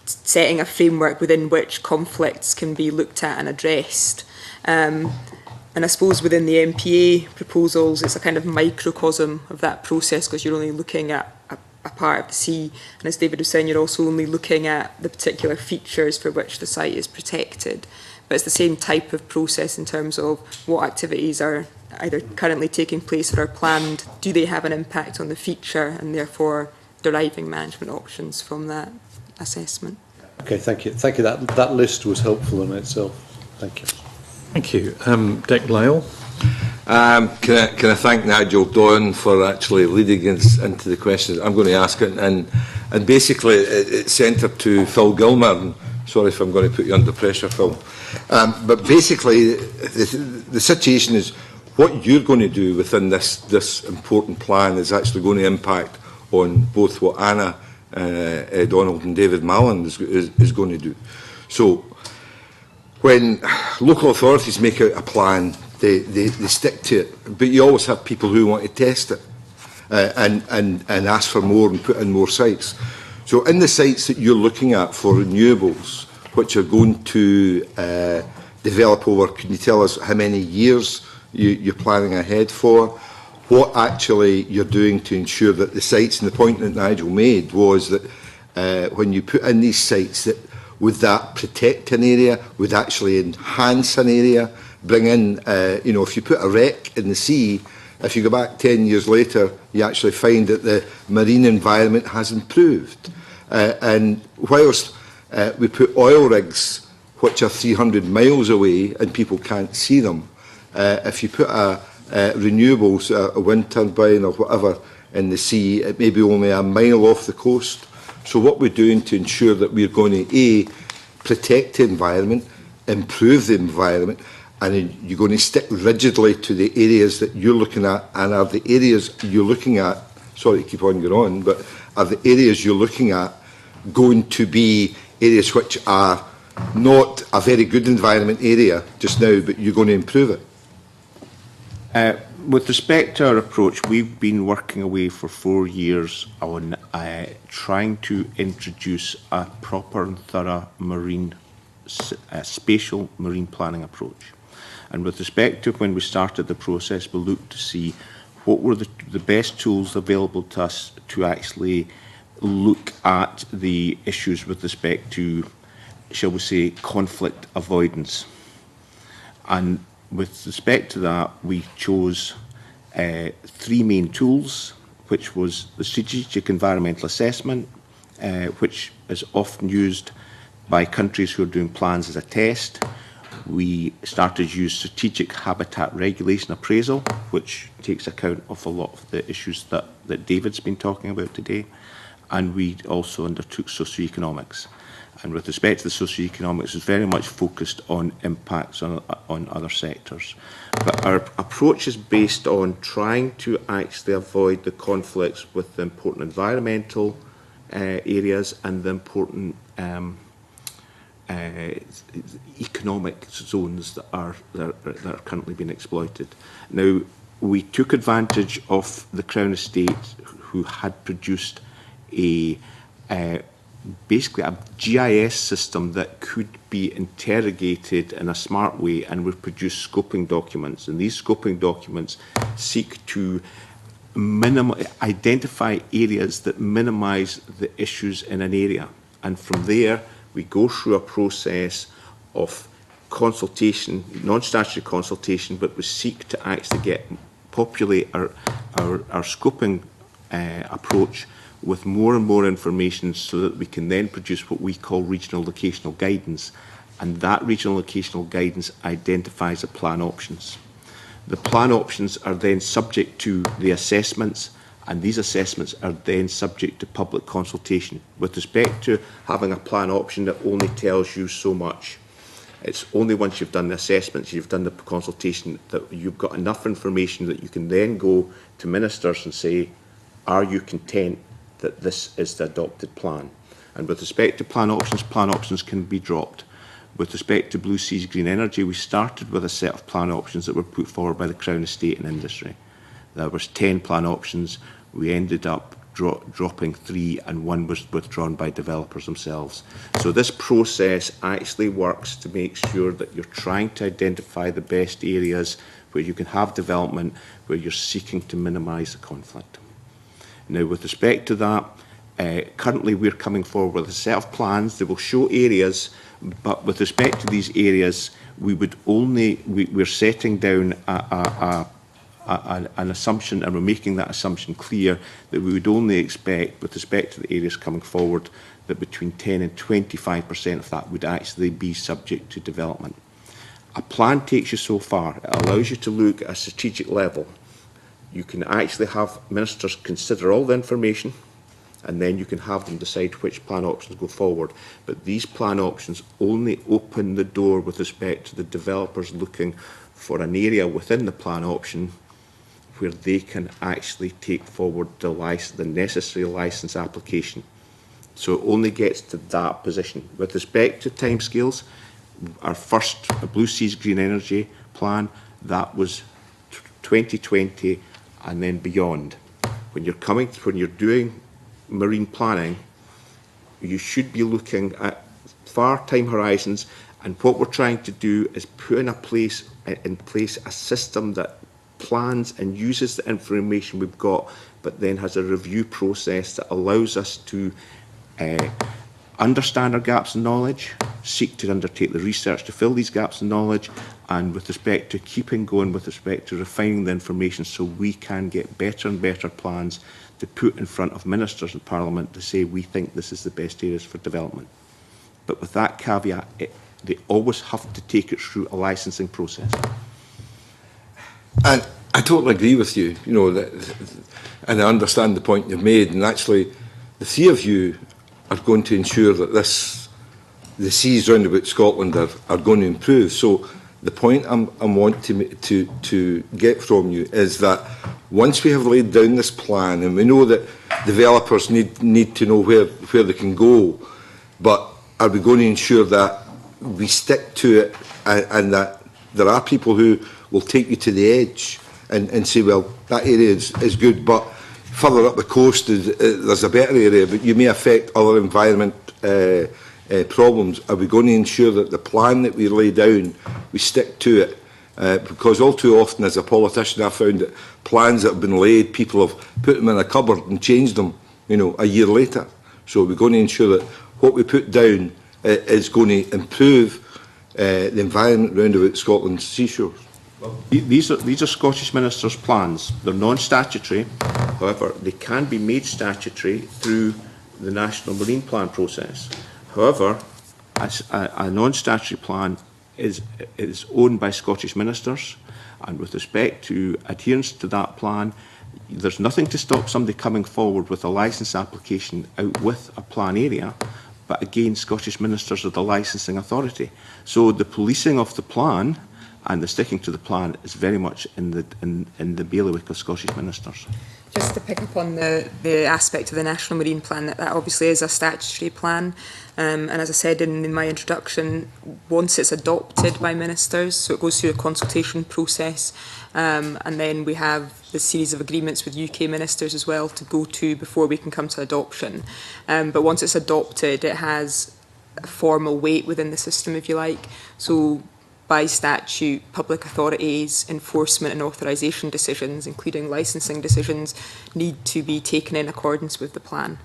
setting a framework within which conflicts can be looked at and addressed. And I suppose within the MPA proposals, it's a kind of microcosm of that process, because you're only looking at a part of the sea. And as David was saying, you're also only looking at the particular features for which the site is protected. But it's the same type of process in terms of what activities are either currently taking place or are planned. Do they have an impact on the feature, and therefore deriving management options from that assessment? Okay, thank you. Thank you. That list was helpful in itself. Thank you. Thank you. Dick Lyle. Can I thank Nigel Dawn for actually leading us into the questions I'm going to ask, and basically it's centred to Phil Gilmer. And sorry if I'm going to put you under pressure, Phil. But basically the situation is what you're going to do within this important plan is actually going to impact on both what Anna Donald and David Mallon is going to do. So when local authorities make out a plan, they stick to it, but you always have people who want to test it and ask for more and put in more sites. So in the sites that you're looking at for renewables, which are going to develop over, can you tell us how many years you're planning ahead for? What actually you're doing to ensure that the sites, and the point that Nigel made was that when you put in these sites, that would that protect an area, would actually enhance an area, bring in, if you put a wreck in the sea, if you go back 10 years later, you actually find that the marine environment has improved. And whilst we put oil rigs, which are 300 miles away and people can't see them, if you put renewables, a wind turbine or whatever in the sea, it may be only a mile off the coast. So what we're doing to ensure that we're going to, protect the environment, improve the environment, and you're going to stick rigidly to the areas that you're looking at, and are the areas you're looking at, sorry to keep on going on, but are the areas you're looking at going to be areas which are not a very good environment area just now, but you're going to improve it? With respect to our approach, we've been working away for 4 years on trying to introduce a proper and thorough spatial marine planning approach. And with respect to when we started the process, we looked to see what were the best tools available to us to actually look at the issues with respect to, shall we say, conflict avoidance. And with respect to that, we chose 3 main tools, which was the strategic environmental assessment, which is often used by countries who are doing plans as a test. We started to use strategic habitat regulation appraisal, which takes account of a lot of the issues that David's been talking about today. And we also undertook socioeconomics. And with respect to the socioeconomics, it's very much focused on impacts on other sectors. But our approach is based on trying to actually avoid the conflicts with the important environmental areas and the important economic zones that are currently being exploited. Now, we took advantage of the Crown Estate, who had produced basically a GIS system that could be interrogated in a smart way, and would produce scoping documents. And these scoping documents seek to identify areas that minimise the issues in an area. And from there, we go through a process of consultation, non-statutory consultation, but we seek to actually populate our scoping approach with more and more information, so that we can then produce what we call regional locational guidance. And that regional locational guidance identifies the plan options. The plan options are then subject to the assessments, and these assessments are then subject to public consultation. With respect to having a plan option that only tells you so much, it's only once you've done the assessments, you've done the consultation, that you've got enough information that you can then go to ministers and say, are you content that this is the adopted plan? And with respect to plan options can be dropped. With respect to Blue Seas Green Energy, we started with a set of plan options that were put forward by the Crown Estate and industry. There was 10 plan options. We ended up dropping 3, and 1 was withdrawn by developers themselves. So this process actually works to make sure that you're trying to identify the best areas where you can have development, where you're seeking to minimise the conflict. Now, with respect to that, currently we're coming forward with a set of plans that will show areas, but with respect to these areas, we're setting down an assumption, and we're making that assumption clear, that we would only expect, with respect to the areas coming forward, that between 10 and 25% of that would actually be subject to development. A plan takes you so far. It allows you to look at a strategic level. You can actually have ministers consider all the information, and then you can have them decide which plan options go forward. But these plan options only open the door with respect to the developers looking for an area within the plan option where they can actually take forward the necessary licence application. So it only gets to that position. With respect to timescales, our first Blue Seas Green Energy plan, that was 2020 and then beyond. When you're doing marine planning, you should be looking at far time horizons, and what we're trying to do is put in place a system that plans and uses the information we've got, but then has a review process that allows us to understand our gaps in knowledge, seek to undertake the research to fill these gaps in knowledge, and with respect to keeping going with respect to refining the information so we can get better and better plans to put in front of ministers in Parliament to say we think this is the best areas for development. But with that caveat, they always have to take it through a licensing process. And I totally agree with you, you know, and I understand the point you've made, and actually the three of you are going to ensure that the seas round about Scotland are going to improve. So the point I want to get from you is that once we have laid down this plan, and we know that developers need to know where they can go, but are we going to ensure that we stick to it, and that there are people who will take you to the edge and say, well, that area is good, but further up the coast there's a better area, but you may affect other environment problems. Are we going to ensure that the plan that we lay down, we stick to it? Because all too often as a politician I've found that plans that have been laid, people have put them in a cupboard and changed them, you know, a year later. So we're going to ensure that what we put down is going to improve the environment round about Scotland's seashores. Well, these are Scottish Ministers' plans. They're non-statutory. However, they can be made statutory through the National Marine Plan process. However, a non-statutory plan is owned by Scottish Ministers, and with respect to adherence to that plan, there's nothing to stop somebody coming forward with a licence application out with a plan area, but again, Scottish Ministers are the licensing authority. So the policing of the plan and the sticking to the plan is very much in the bailiwick of Scottish Ministers. Just to pick up on the aspect of the National Marine Plan, that obviously is a statutory plan. And as I said in my introduction, once it's adopted by ministers, so it goes through a consultation process, and then we have the series of agreements with UK ministers as well to go to before we can come to adoption. But once it's adopted, it has a formal weight within the system, if you like. So by statute, public authorities, enforcement and authorisation decisions, including licensing decisions, need to be taken in accordance with the plan.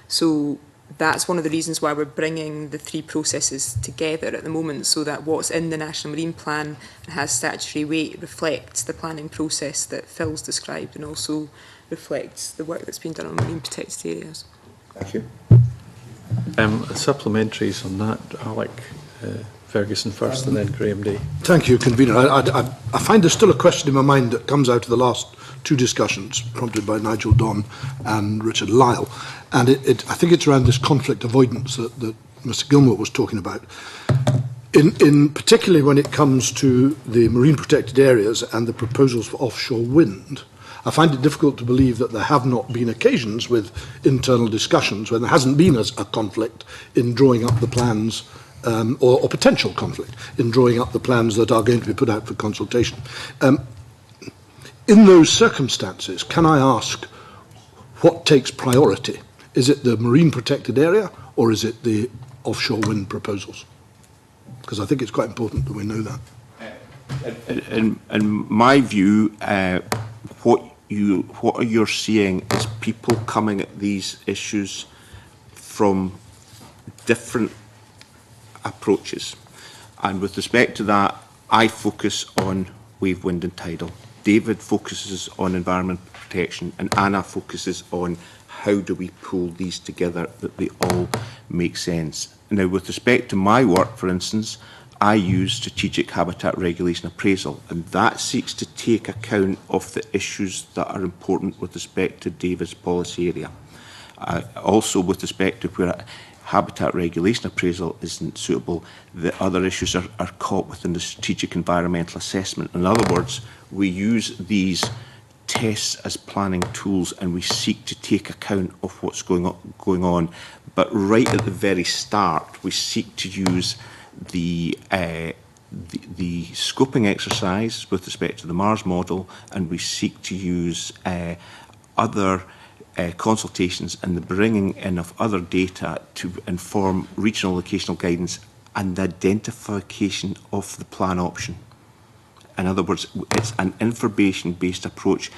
So that's one of the reasons why we're bringing the three processes together at the moment, so that what's in the National Marine Plan and has statutory weight reflects the planning process that Phil's described, and also reflects the work that's been done on marine protected areas. Thank you. Supplementaries on that, Alec Ferguson first and then Graham Day. Thank you, Convener. I find there's still a question in my mind that comes out of the last two discussions prompted by Nigel Donn and Richard Lyle, and I think it's around this conflict avoidance that Mr Gilmore was talking about. In particularly when it comes to the marine protected areas and the proposals for offshore wind, I find it difficult to believe that there have not been occasions with internal discussions when there hasn't been a conflict in drawing up the plans, or potential conflict in drawing up the plans that are going to be put out for consultation. In those circumstances, can I ask what takes priority? Is it the marine protected area or is it the offshore wind proposals? Because I think it's quite important that we know that. In my view, what you're seeing is people coming at these issues from different approaches, and with respect to that, I focus on wave, wind and tidal. David focuses on environment protection, and Anna focuses on how do we pull these together that they all make sense. Now, with respect to my work, for instance, I use strategic habitat regulation appraisal, and that seeks to take account of the issues that are important with respect to David's policy area. Also, with respect to where habitat regulation appraisal isn't suitable, the other issues are caught within the strategic environmental assessment. In other words, we use these tests as planning tools and we seek to take account of what's going on. But right at the very start, we seek to use the scoping exercise with respect to the Mars model, and we seek to use other consultations and the bringing in of other data to inform regional locational guidance and the identification of the plan option. In other words, it's an information-based approach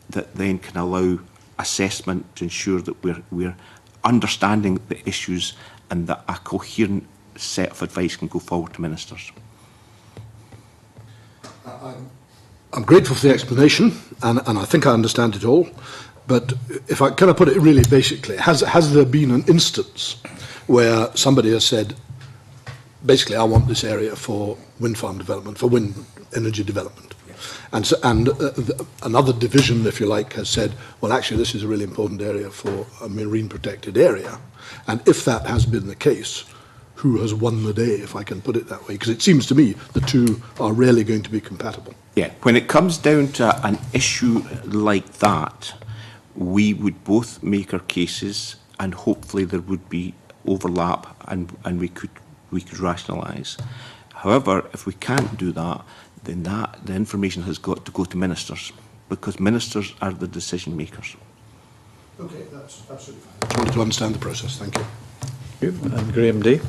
that then can allow assessment to ensure that we're understanding the issues and that a coherent set of advice can go forward to ministers. I'm grateful for the explanation, and I think I understand it all. But if I kind of put it really basically, has there been an instance where somebody has said, basically, I want this area for wind farm development, for wind energy development, and another division, if you like, has said, well, actually, this is a really important area for a marine protected area. And if that has been the case, who has won the day, if I can put it that way? Because it seems to me the two are rarely going to be compatible. Yeah, when it comes down to an issue like that, we would both make our cases, and hopefully there would be overlap, and we could rationalise. However, if we can't do that, then the information has got to go to ministers, because ministers are the decision makers. Okay, that's absolutely fine. I just wanted to understand the process. Thank you. And Graham Day.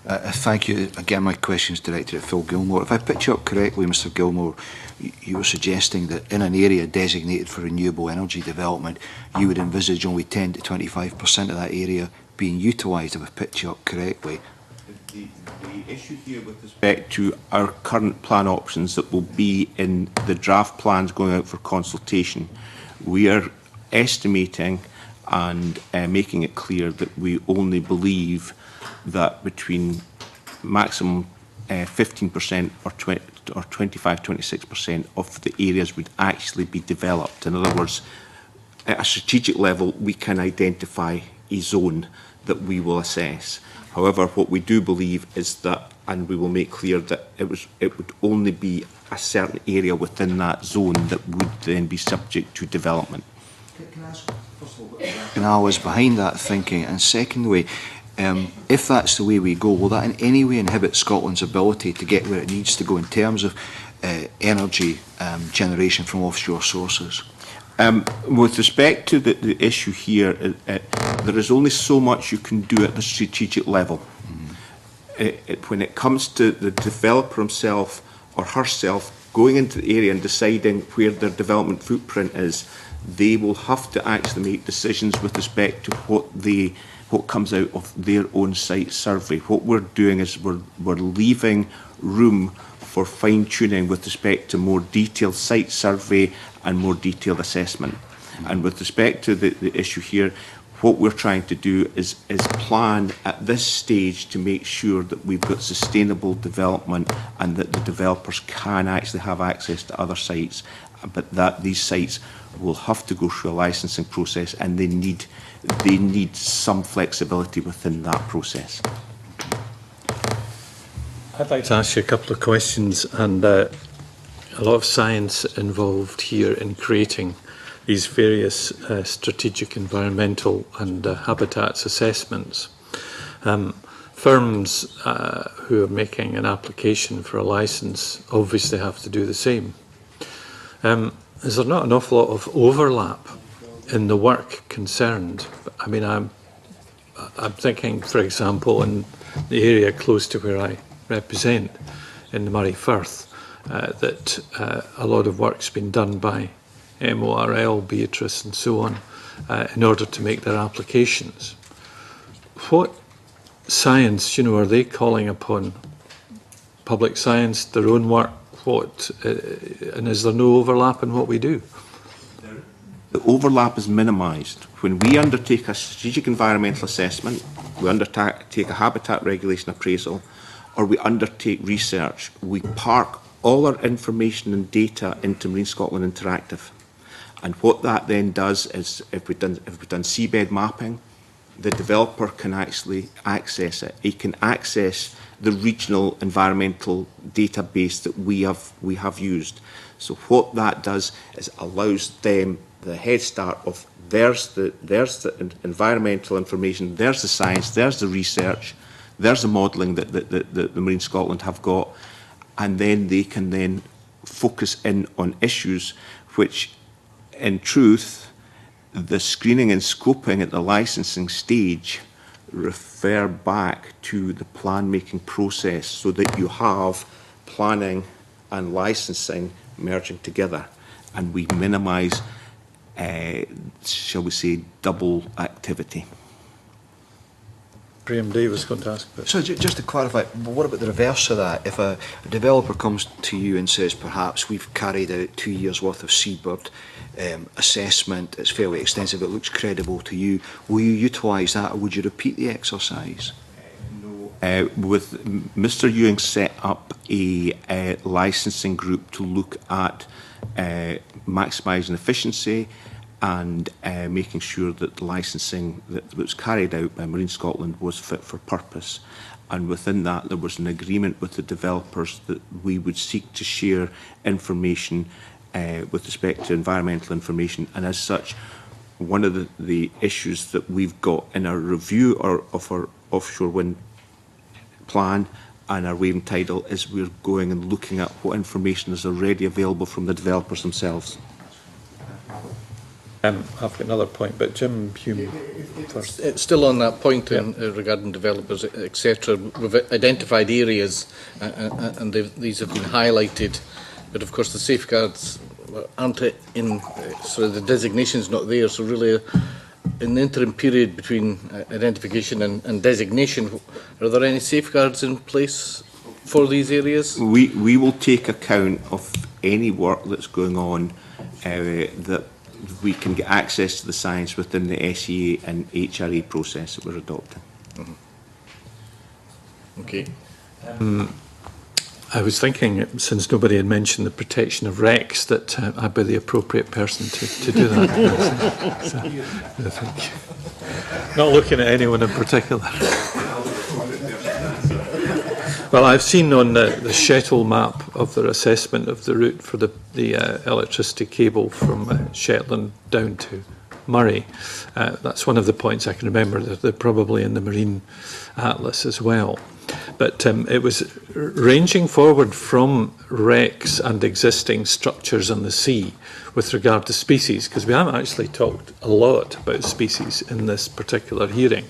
Thank you. Again, my question is directed at Phil Gilmore. If I picked you up correctly, Mr Gilmore, you were suggesting that in an area designated for renewable energy development, you would envisage only 10 to 25% of that area being utilised, if I picked you up correctly. The issue here with respect to our current plan options that will be in the draft plans going out for consultation, we are estimating and making it clear that we only believe that between maximum 15% or 25-26% of the areas would actually be developed. In other words, at a strategic level, we can identify a zone that we will assess. However, what we do believe is that, and we will make clear that it would only be a certain area within that zone that would then be subject to development. Can I ask, first of all, what the rationale is behind that thinking? And secondly, if that's the way we go, will that in any way inhibit Scotland's ability to get where it needs to go in terms of energy generation from offshore sources? With respect to the issue here, there is only so much you can do at the strategic level. When it comes to the developer himself or herself going into the area and deciding where their development footprint is, they will have to actually make decisions with respect to what comes out of their own site survey. What we're doing is we're leaving room for fine-tuning with respect to more detailed site survey and more detailed assessment. And with respect to the issue here, what we're trying to do is plan at this stage to make sure that we've got sustainable development and that the developers can actually have access to other sites, but that these sites will have to go through a licensing process, and they need some flexibility within that process. I'd like to ask you a couple of questions, and a lot of science involved here in creating these various strategic environmental and habitats assessments. Firms who are making an application for a licence obviously have to do the same. Is there not an awful lot of overlap in the work concerned? I mean, I'm thinking, for example, in the area close to where I represent, in the Murray Firth, that a lot of work's been done by MORL, Beatrice and so on, in order to make their applications. What science, are they calling upon? Public science, their own work, and is there no overlap in what we do? The overlap is minimised. When we undertake a strategic environmental assessment, we undertake a habitat regulation appraisal, or we undertake research, we park all our information and data into Marine Scotland Interactive. And what that then does is, if we've done seabed mapping, the developer can actually access it. He can access the regional environmental database that we have used. So what that does is allows them the head start of there's the environmental information, there's the science, there's the research, there's the modelling that the Marine Scotland have got, and then they can then focus in on issues which, in truth, the screening and scoping at the licensing stage refer back to the plan making process, so that you have planning and licensing merging together, and we minimise, shall we say, double activity. Graham Day was going to ask about. So just to clarify, what about the reverse of that? If a developer comes to you and says, perhaps we've carried out 2 years' worth of seabird assessment, it's fairly extensive, it looks credible to you, will you utilise that, or would you repeat the exercise? With Mr Ewing set up a licensing group to look at maximising efficiency and making sure that the licensing that was carried out by Marine Scotland was fit for purpose. And within that, there was an agreement with the developers that we would seek to share information with respect to environmental information. And as such, one of the issues that we've got in our review of our offshore wind plan and our wave and tidal is we're going and looking at what information is already available from the developers themselves. I've got another point, but Jim Hume first. It's still on that point regarding developers, etc. We've identified areas and these have been highlighted, but of course the safeguards aren't in, so the designation's not there, so really in the interim period between identification and designation, are there any safeguards in place for these areas? We will take account of any work that's going on that we can get access to the science within the SEA and HRA process that we're adopting. Mm-hmm. Okay. I was thinking, since nobody had mentioned the protection of wrecks, that I'd be the appropriate person to do that. So, thank you. Not looking at anyone in particular. Well, I've seen on the Shettle map of their assessment of the route for the electricity cable from Shetland down to Murray. That's one of the points I can remember, that they're probably in the Marine Atlas as well. But it was ranging forward from wrecks and existing structures on the sea with regard to species, because we haven't actually talked a lot about species in this particular hearing.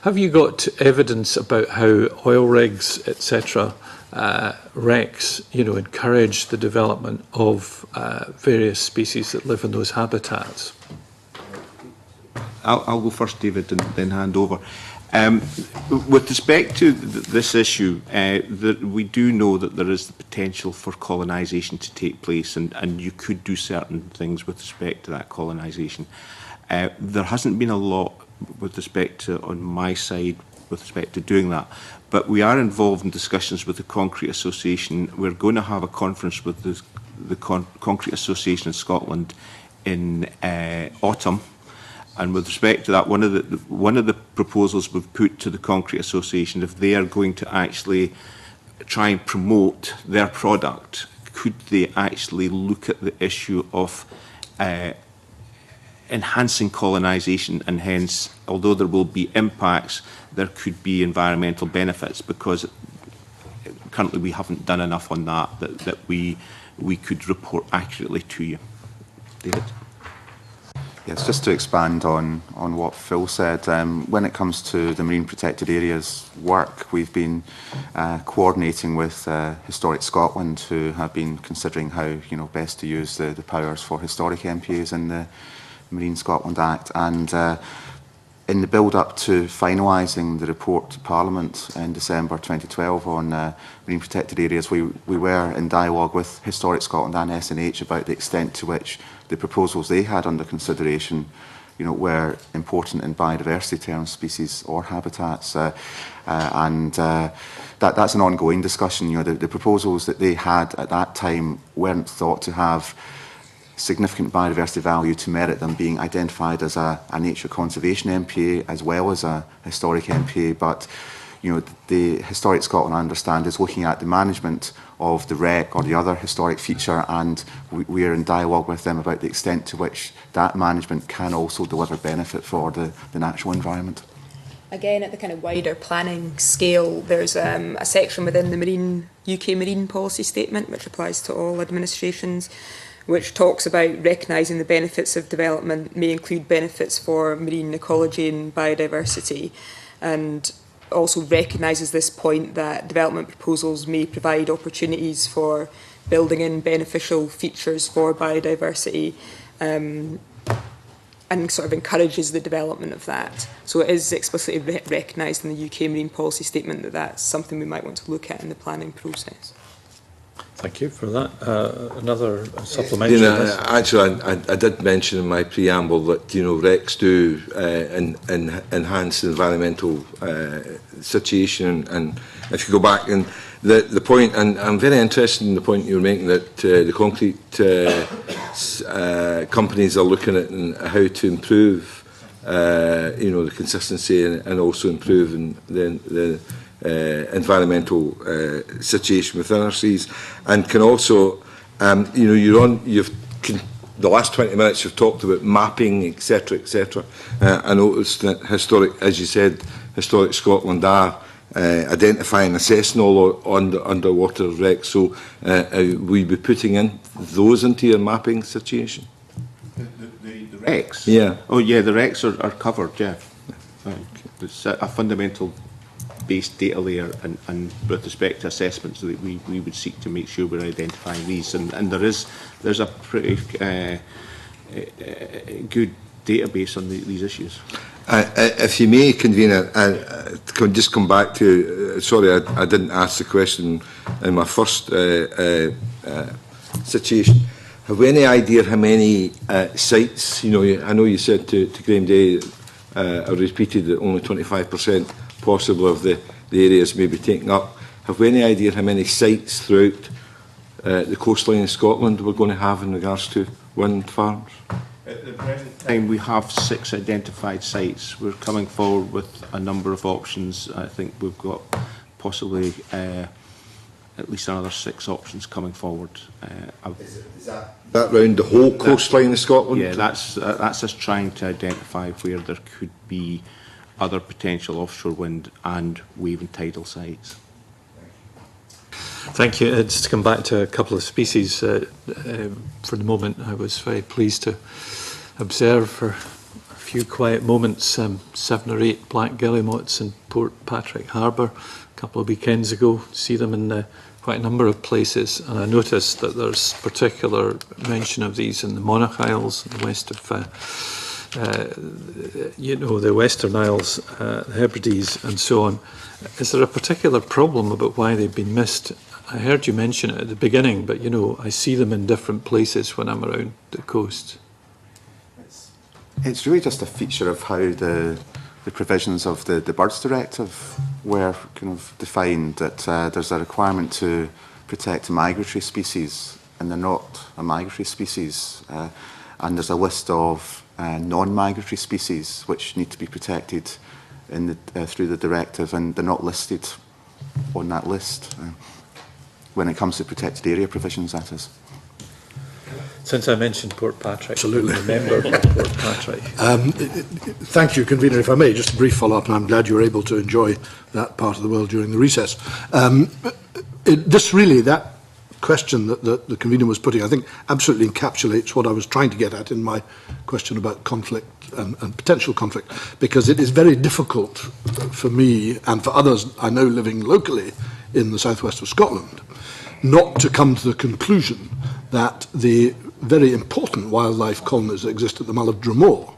Have you got evidence about how oil rigs, etc., wrecks, encourage the development of various species that live in those habitats? I'll go first, David, and then hand over. With respect to this issue, we do know that there is the potential for colonisation to take place, and you could do certain things with respect to that colonisation. There hasn't been a lot with respect to, on my side, with respect to doing that, but we are involved in discussions with the Concrete Association. We're going to have a conference with the Concrete Association in Scotland in autumn. And with respect to that, one of the proposals we've put to the Concrete Association, if they are going to actually try and promote their product, could they actually look at the issue of enhancing colonisation, and hence, although there will be impacts, there could be environmental benefits, because currently we haven't done enough on that we could report accurately to you. David? Yes, just to expand on what Phil said, when it comes to the Marine Protected Areas work, we've been coordinating with Historic Scotland, who have been considering how best to use the powers for historic MPAs in the Marine Scotland Act. And in the build-up to finalising the report to Parliament in December 2012 on Marine Protected Areas, we were in dialogue with Historic Scotland and SNH about the extent to which the proposals they had under consideration, were important in biodiversity terms, species or habitats, that's an ongoing discussion. The proposals that they had at that time weren't thought to have significant biodiversity value to merit them being identified as a nature conservation MPA as well as a historic MPA, but the Historic Scotland, I understand, is looking at the management of the wreck or the other historic feature, and we are in dialogue with them about the extent to which that management can also deliver benefit for the natural environment. Again, at the kind of wider planning scale, there's a section within the UK Marine Policy Statement, which applies to all administrations, which talks about recognising the benefits of development may include benefits for marine ecology and biodiversity, and also recognises this point that development proposals may provide opportunities for building in beneficial features for biodiversity. and sort of encourages the development of that. So it is explicitly recognised in the UK Marine Policy Statement that that's something we might want to look at in the planning process. Thank you for that. Another supplementary. Actually, I did mention in my preamble that RECs do enhance the environmental situation, and if you go back and the point, and I'm very interested in the point you're making that the concrete companies are looking at how to improve, the consistency and also improving the environmental situation within our seas, and can also, the last 20 minutes you've talked about mapping, etc., etc. I noticed that as you said, Historic Scotland are identifying and assessing all underwater wrecks. So will you be putting in those into your mapping situation? The wrecks? Yeah. Oh, yeah, the wrecks are covered, yeah. It's a fundamental based data layer, and with respect to assessments that we would seek to make sure we're identifying these, and there's a pretty good database on these issues. If you may, convener, can just come back to sorry, I didn't ask the question in my first situation. Have we any idea how many sites? I know you said to Graham Day, I repeated that only 25% possible of the areas may be taken up. Have we any idea how many sites throughout the coastline in Scotland we're going to have in regards to wind farms? At the present time, we have 6 identified sites. We're coming forward with a number of options. I think we've got possibly at least another 6 options coming forward. Is that round the whole coastline of Scotland? Yeah, that's us trying to identify where there could be other potential offshore wind and wave and tidal sites. Thank you. Just to come back to a couple of species, for the moment I was very pleased to observe for a few quiet moments 7 or 8 black guillemots in Port Patrick Harbour a couple of weekends ago. See them in quite a number of places, and I noticed that there's particular mention of these in the Monach Isles, in the west of the Western Isles, the Hebrides and so on. Is there a particular problem about why they've been missed? I heard you mention it at the beginning, but I see them in different places when I'm around the coast. It's really just a feature of how the provisions of the Birds Directive were kind of defined, that there's a requirement to protect migratory species, and they're not a migratory species. And there's a list of non-migratory species which need to be protected through the directive, and they're not listed on that list when it comes to protected area provisions, that is. Since I mentioned Port Patrick, absolutely, remember Port Patrick. Thank you, convener. If I may, just a brief follow-up, and I'm glad you were able to enjoy that part of the world during the recess. That question that the convener was putting, I think, absolutely encapsulates what I was trying to get at in my question about conflict and potential conflict, because it is very difficult for me and for others I know living locally in the southwest of Scotland not to come to the conclusion that the very important wildlife colonies that exist at the Mull of Dromore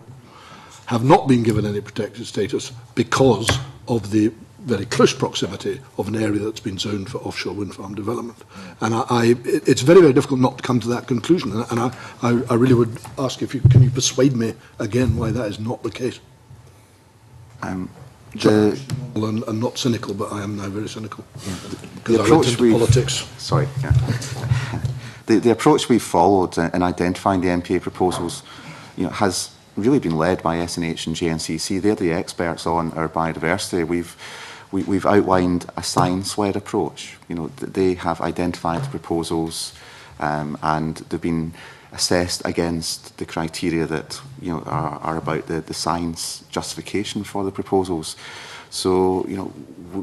have not been given any protected status because of the very close proximity of an area that's been zoned for offshore wind farm development. And it's very, very difficult not to come to that conclusion. And I really would ask if can you persuade me again why that is not the case? And not cynical, but I am now very cynical. Yeah. The approach politics. Sorry. Yeah. The approach we've followed in identifying the MPA proposals, has really been led by SNH and JNCC. They're the experts on our biodiversity. We've outlined a science-led approach. They have identified the proposals, and they've been assessed against the criteria that are about the science justification for the proposals. So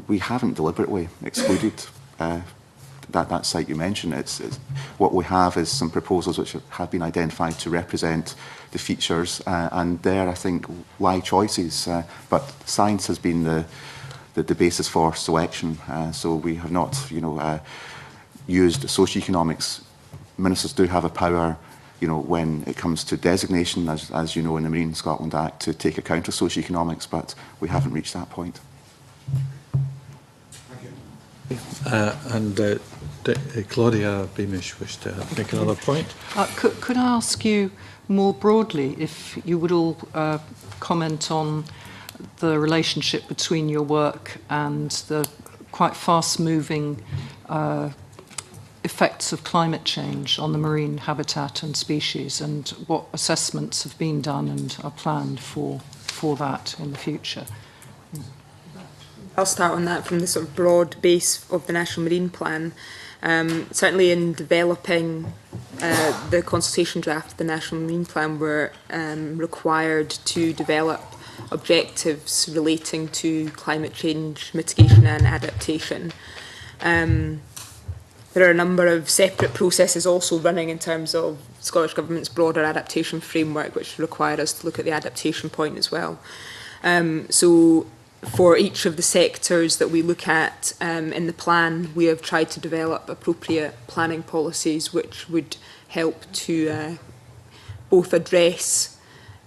we haven't deliberately excluded that site you mentioned. It's what we have is some proposals which have been identified to represent the features, and there I think lie choices. But science has been the basis for selection. So we have not used socioeconomics. Ministers do have a power you know, when it comes to designation, as you know, in the Marine Scotland Act, to take account of socioeconomics, but we haven't reached that point. Claudia Beamish wished to make another point. Could I ask you more broadly if you would all comment on the relationship between your work and the quite fast-moving effects of climate change on the marine habitat and species, and what assessments have been done and are planned for that in the future? I'll start on that from the sort of broad base of the National Marine Plan. Certainly in developing the consultation draft of the National Marine Plan, we're required to develop objectives relating to climate change mitigation and adaptation. There are a number of separate processes also running in terms of Scottish Government's broader adaptation framework, which require us to look at the adaptation point as well. So for each of the sectors that we look at in the plan, we have tried to develop appropriate planning policies which would help to both address,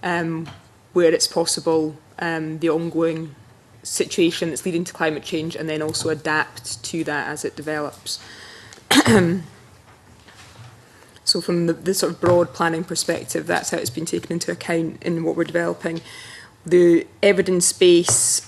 where it's possible, the ongoing situation that's leading to climate change, and then also adapt to that as it develops. So from the sort of broad planning perspective, that's how it's been taken into account in what we're developing. The evidence base,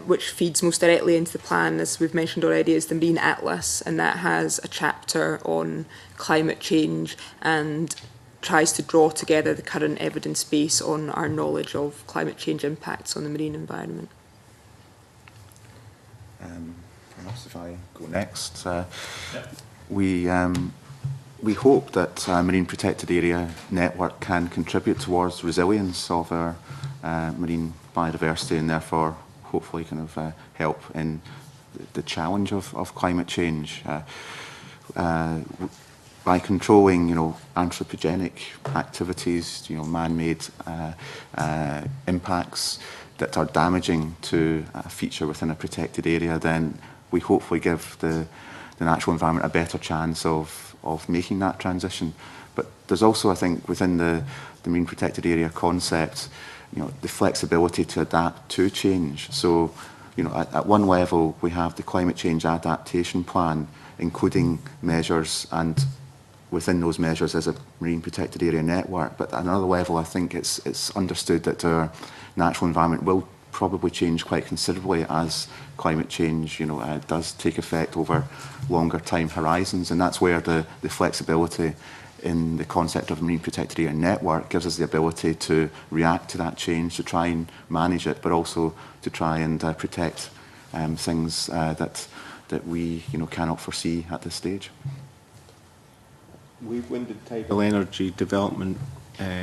which feeds most directly into the plan, as we've mentioned already, is the Marine Atlas, and that has a chapter on climate change and tries to draw together the current evidence base on our knowledge of climate change impacts on the marine environment. If I go next, we hope that Marine Protected Area Network can contribute towards resilience of our marine biodiversity, and therefore hopefully kind of help in the challenge of climate change. By controlling, you know, anthropogenic activities, you know, man-made impacts that are damaging to a feature within a protected area, then we hopefully give the natural environment a better chance of making that transition. But there's also, I think, within the Marine Protected Area concept, you know, the flexibility to adapt to change. So, you know, at one level, we have the Climate Change Adaptation Plan, including measures, and within those measures is a Marine Protected Area Network. But at another level, I think it's understood that our natural environment will probably change quite considerably as climate change, you know, does take effect over longer time horizons, and that's where the flexibility in the concept of a Marine Protected Area Network gives us the ability to react to that change, to try and manage it, but also to try and protect things that we, you know, cannot foresee at this stage. Wave, wind and tidal energy development,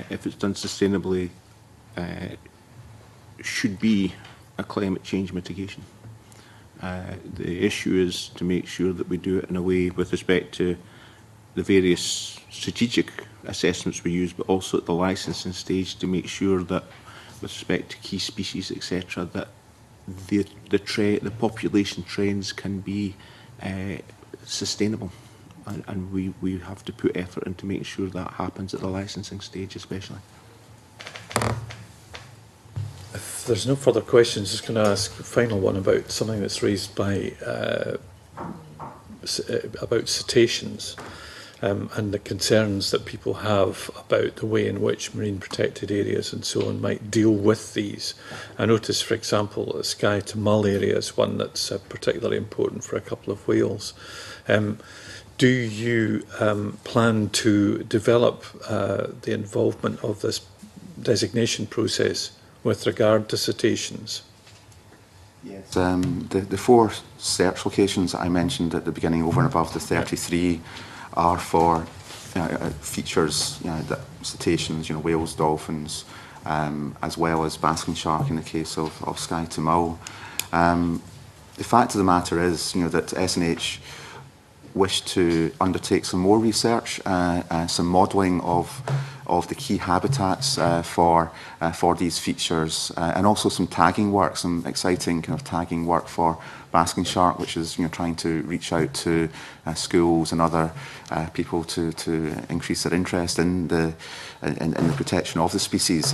if it's done sustainably, should be a climate change mitigation. The issue is to make sure that we do it in a way with respect to the various strategic assessments we use, but also at the licensing stage to make sure that with respect to key species, etc., that the population trends can be sustainable. And we have to put effort into making sure that happens at the licensing stage especially. If there's no further questions, I'm just going to ask a final one about something that's raised by about cetaceans and the concerns that people have about the way in which marine protected areas and so on might deal with these. I noticed, for example, the Skye to Mull area is one that's particularly important for a couple of whales. Do you plan to develop the involvement of this designation process with regard to cetaceans? Yes. The 4 search locations that I mentioned at the beginning, over and above the 33, are for features, that cetaceans, whales, dolphins, as well as basking shark in the case of Skye to Mull. The fact of the matter is, that SNH wish to undertake some more research, some modelling of of the key habitats for these features, and also some tagging work, some exciting kind of tagging work for basking shark, which is trying to reach out to schools and other people to increase their interest in the protection of the species.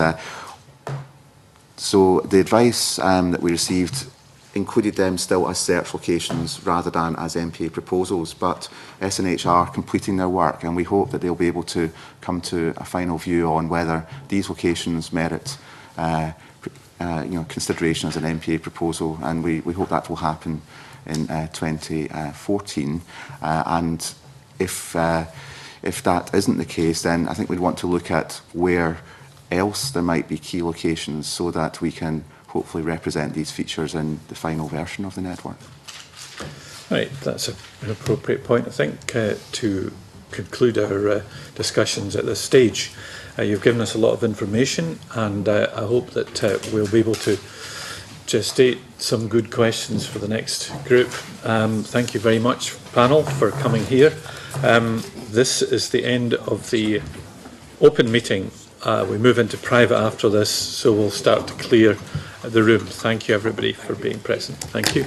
So the advice that we received included them still as search locations rather than as MPA proposals, but SNH are completing their work, and we hope that they'll be able to come to a final view on whether these locations merit consideration as an MPA proposal, and we hope that will happen in 2014. And if that isn't the case, then I think we'd want to look at where else there might be key locations so that we can hopefully represent these features in the final version of the network. Right, that's an appropriate point, I think, to conclude our discussions at this stage. You've given us a lot of information, and I hope that we'll be able to gestate some good questions for the next group. Thank you very much, panel, for coming here. This is the end of the open meeting. We move into private after this, so we'll start to clear the room. Thank you, everybody, for being present. Thank you.